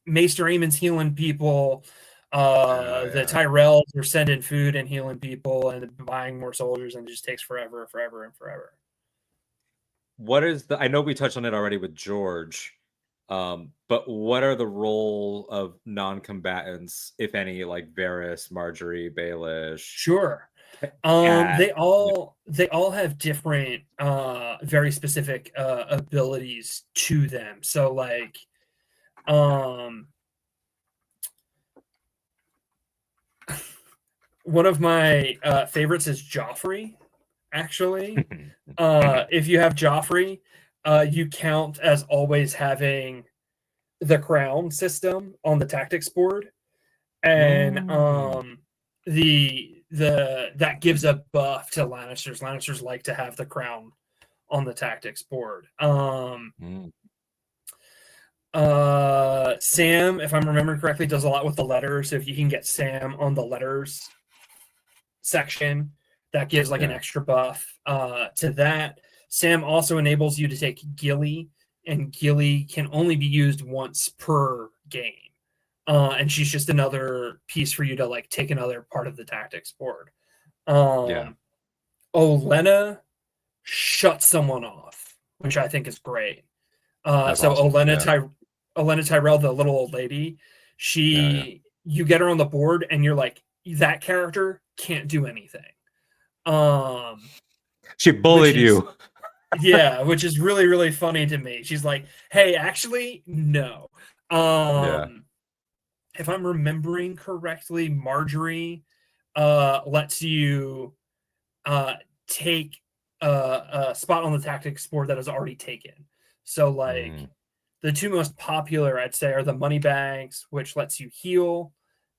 Maester Aemon's healing people. The Tyrells are sending food and healing people and buying more soldiers, and it just takes forever. What is I know we touched on it already with George, but what are the role of non-combatants, if any, like Varys, Marjorie, Baelish? Sure. They all have different very specific abilities to them. So like one of my favorites is Joffrey, actually. If you have Joffrey, you count as always having the crown system on the tactics board, and that gives a buff to Lannisters. Lannisters like to have the crown on the tactics board. Sam, if I'm remembering correctly, does a lot with the letters. So if you can get Sam on the letters section, that gives like an extra buff to that. Sam also enables you to take Gilly, and Gilly can only be used once per game. And she's just another piece for you to like take another part of the tactics board. Olenna shuts someone off, which I think is great. So awesome. Olenna Tyrell, the little old lady, you get her on the board and you're like, that character can't do anything. She bullied you. Yeah, which is really, really funny to me. She's like, hey, actually, no. If I'm remembering correctly, Marjorie lets you take a spot on the tactics board that is already taken. So like the two most popular, I'd say, are the money bags, which lets you heal,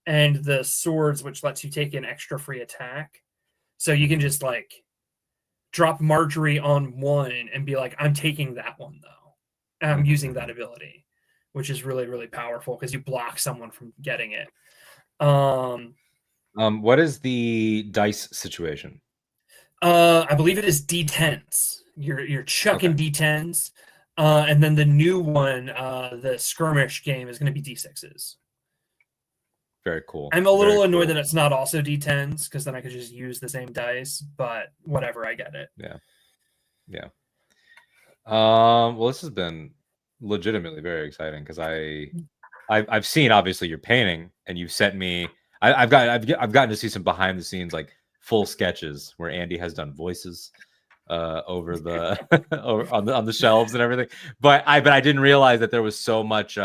and the swords, which lets you take an extra free attack. So you can just like drop Marjorie on one and be like, I'm taking that one though. And I'm using that ability, which is really, really powerful because you block someone from getting it. What is the dice situation? I believe it is D10s. You're chucking D10s. And then the new one, the skirmish game, is going to be D6s. Very cool. I'm a little annoyed that it's not also D10s, because then I could just use the same dice, but whatever, I get it. Yeah. Well, this has been legitimately very exciting, because I've seen obviously your painting, and you've sent me. I've gotten to see some behind the scenes like full sketches where Andy has done voices over the on the shelves and everything. But I didn't realize that there was so much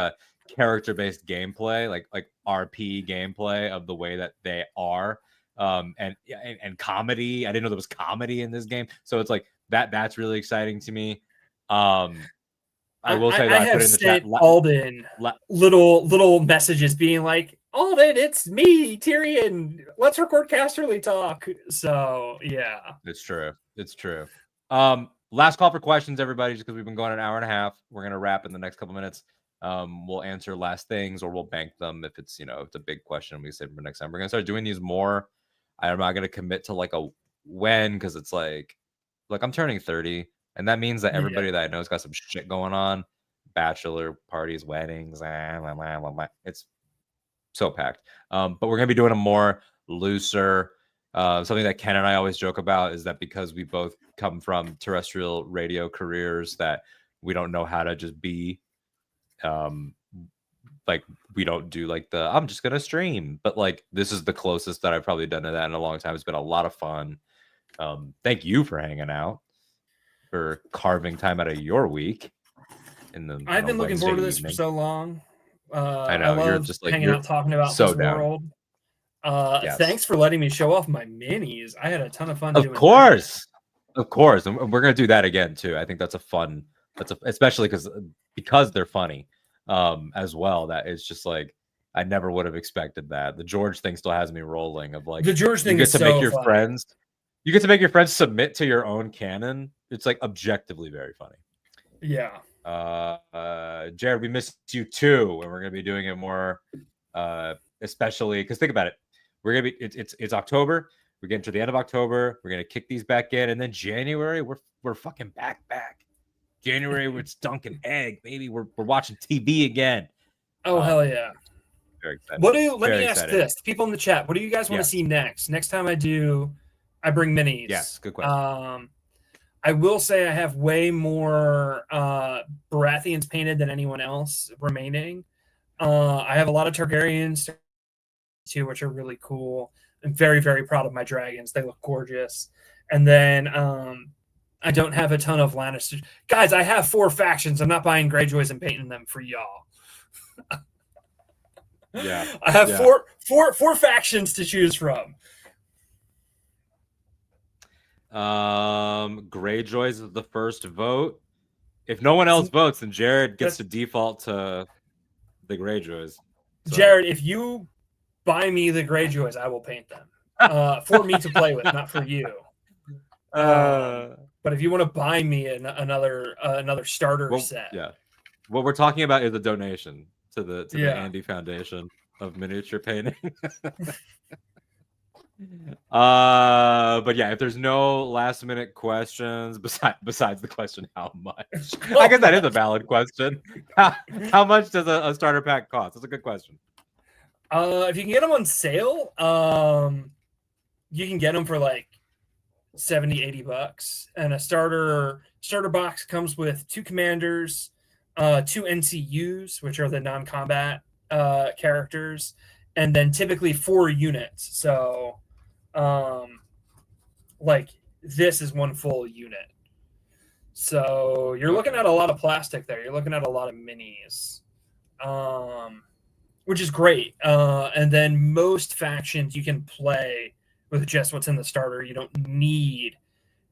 character-based gameplay, like RP gameplay of the way that they are, and comedy. I didn't know there was comedy in this game, so it's like that's really exciting to me. I will say that I put it in the chat. Alden little messages being like, Alden, it's me, Tyrion. Let's record Casterly talk. So yeah, it's true. Last call for questions, everybody, just because we've been going an hour and a half. We're gonna wrap in the next couple minutes. We'll answer last things, or we'll bank them if it's it's a big question. We save for next time. We're gonna start doing these more. I'm not gonna commit to like a when, because it's like I'm turning 30, and that means that everybody that I know has got some shit going on, bachelor parties, weddings, it's so packed. But we're gonna be doing a more looser. Something that Ken and I always joke about is that because we both come from terrestrial radio careers, that we don't know how to just be like we don't do like the I'm just gonna stream, but like this is the closest that I've probably done to that in a long time. It's been a lot of fun. Thank you for hanging out, for carving time out of your week. I've been looking forward to this for so long. I know, I you're love just like hanging out talking about so this down. world. Thanks for letting me show off my minis. I had a ton of fun doing that. Of course, and we're gonna do that again too. I think that's a fun. Especially because they're funny as well. That it's just like I never would have expected that. The George thing still has me rolling. Of like the George thing you get is to so make your funny. friends. You get to make your friends submit to your own canon. It's like objectively very funny. Yeah. Jared, we missed you too, and we're gonna be doing it more, especially because think about it. We're gonna be it's October. We're getting to the end of October. We're gonna kick these back in, and then January we're fucking back. January it's Dunkin' Egg, baby. We're watching TV again. Oh hell yeah! Very excited. Let me ask this: people in the chat, what do you guys want to see next? Next time I bring minis. Yes, good question. I will say I have way more Baratheons painted than anyone else remaining. I have a lot of Targaryens too, which are really cool. I'm very, very proud of my dragons. They look gorgeous. And then I don't have a ton of Lannisters. Guys, I have 4 factions. I'm not buying Greyjoys and painting them for y'all. Yeah. I have four factions to choose from. Greyjoys is the first vote. If no one else votes, then Jared gets to default to the Greyjoys. So. Jared, if you buy me the Greyjoys, I will paint them for me to play with, not for you. But if you want to buy me another starter set, what we're talking about is a donation to the Andy Foundation of miniature painting. But yeah, if there's no last minute questions besides the question how much, I guess that is a valid question. How much does a starter pack cost? That's a good question. If you can get them on sale, you can get them for like $70-$80, and a starter box comes with 2 commanders, 2 NCUs, which are the non-combat characters, and then typically 4 units. So like this is 1 full unit. So you're looking at a lot of plastic there. You're looking at a lot of minis, which is great. And then most factions you can play with just what's in the starter. You don't need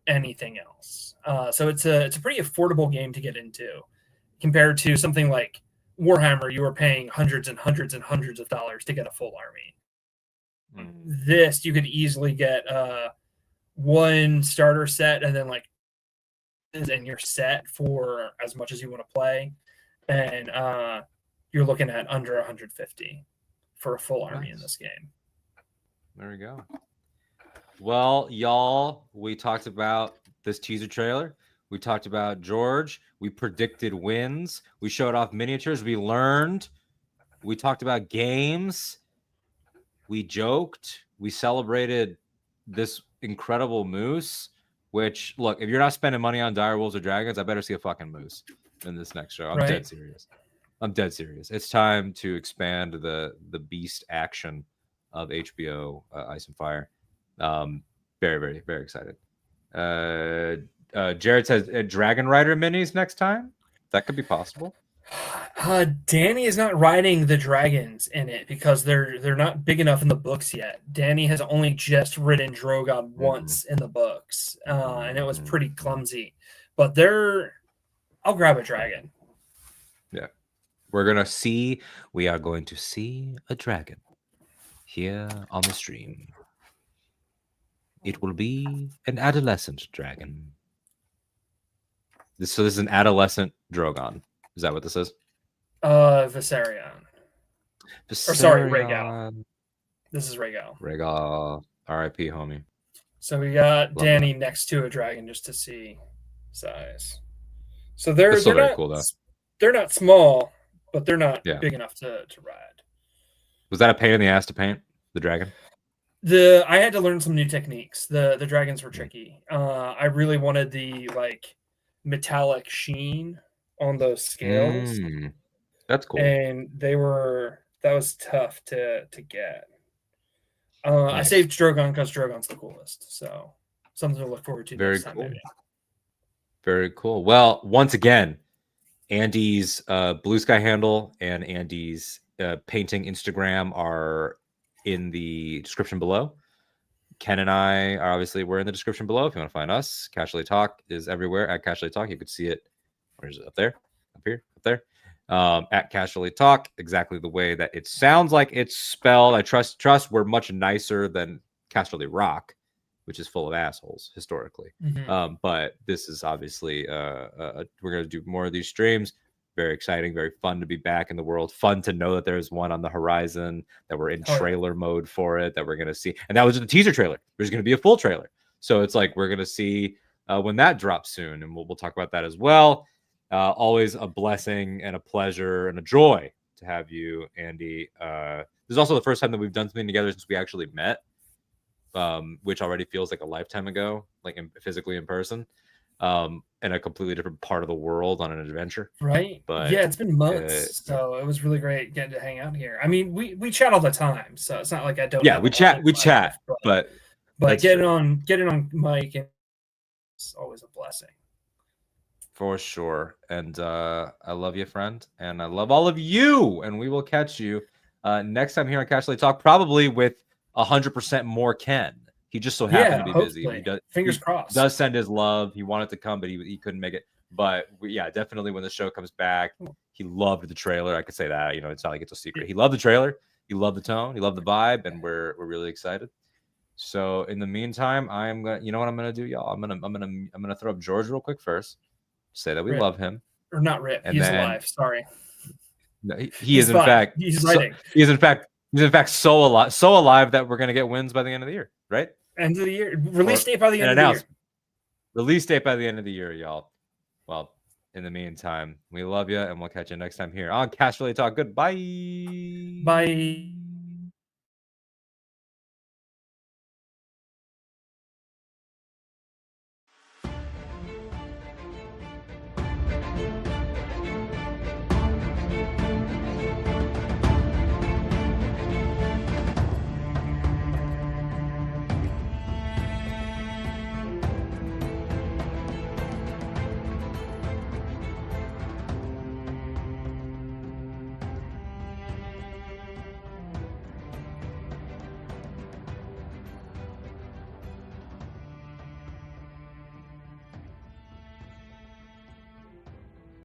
anything else. So it's a pretty affordable game to get into compared to something like Warhammer. You are paying hundreds and hundreds and hundreds of dollars to get a full army. This you could easily get 1 starter set, and then like and you're set for as much as you want to play, and you're looking at under 150 for a full army in this game. There we go. Well, y'all, we talked about this teaser trailer. We talked about George. We predicted wins. We showed off miniatures. We learned. We talked about games. We joked. We celebrated this incredible moose, which, look, if you're not spending money on dire wolves or dragons, I better see a fucking moose in this next show. I'm dead serious. It's time to expand the beast action of HBO Ice and Fire. Very, very, very excited. Jared says Dragon Rider minis next time. That could be possible. Danny is not riding the dragons in it because they're not big enough in the books yet. Danny has only just ridden Drogon once in the books, and it was pretty clumsy. But I'll grab a dragon. Yeah, we are going to see a dragon here on the stream. It will be an adolescent dragon. This is an adolescent Drogon. Is that what this is? Viserion. Or sorry, Rhaegal. This is Rhaegal. Rhaegal. R.I.P. homie. So we got Love Danny that. next to a dragon just to see size. So they're still very not cool though. They're not small, but they're not Yeah. big enough to ride. Was that a pain in the ass to paint the dragon? I had to learn some new techniques. The dragons were tricky. I really wanted the like metallic sheen on those scales. That's cool. And that was tough to get. Nice. I saved Drogon because Drogon's the coolest. So something to look forward to Very next cool. time, maybe. Very cool. Well, once again, Andy's Blue Sky handle and Andy's painting Instagram are in the description below. Ken and I are obviously, we're in the description below. If you want to find us, Casterly Talk is everywhere at Casterly Talk. You could see it. Where is it? Up there? Up here? Up there? At Casterly Talk, exactly the way that it sounds like it's spelled. I trust we're much nicer than Casterly Rock, which is full of assholes historically. But this is obviously we're going to do more of these streams. Very exciting, very fun to be back in the world. Fun to know that there's one on the horizon, that we're in trailer mode for it, that we're going to see. And that was the teaser trailer. There's going to be a full trailer. So it's like we're going to see when that drops soon. And we'll talk about that as well. Always a blessing and a pleasure and a joy to have you, Andy. This is also the first time that we've done something together since we actually met, which already feels like a lifetime ago, like physically in person. In a completely different part of the world on an adventure. Right. But yeah, it's been months. So it was really great getting to hang out here. I mean, we chat all the time, so it's not like I don't. Yeah, we chat, but getting on mic is always a blessing. For sure. And I love you, friend. And I love all of you. And we will catch you next time here on Casterly Talk, probably with 100% more Ken. He just so happened to be busy. He does, fingers crossed. Does send his love. He wanted to come, but he couldn't make it. But yeah, definitely when the show comes back, he loved the trailer. I could say that. You know, it's not like it's a secret. He loved the trailer. He loved the tone. He loved the vibe, and we're really excited. So in the meantime, I'm gonna. You know what I'm gonna do, y'all? I'm gonna throw up George real quick first. Say that we love him, or not Rip. And he's alive. Sorry. No, he is in fact. He's writing. He's in fact so alive that we're gonna get wins by the end of the year, right? End of the year. Release date by the end of the year. Release date by the end of the year, y'all. Well, in the meantime, we love you, and we'll catch you next time here on Casterly Talk. Goodbye. Bye.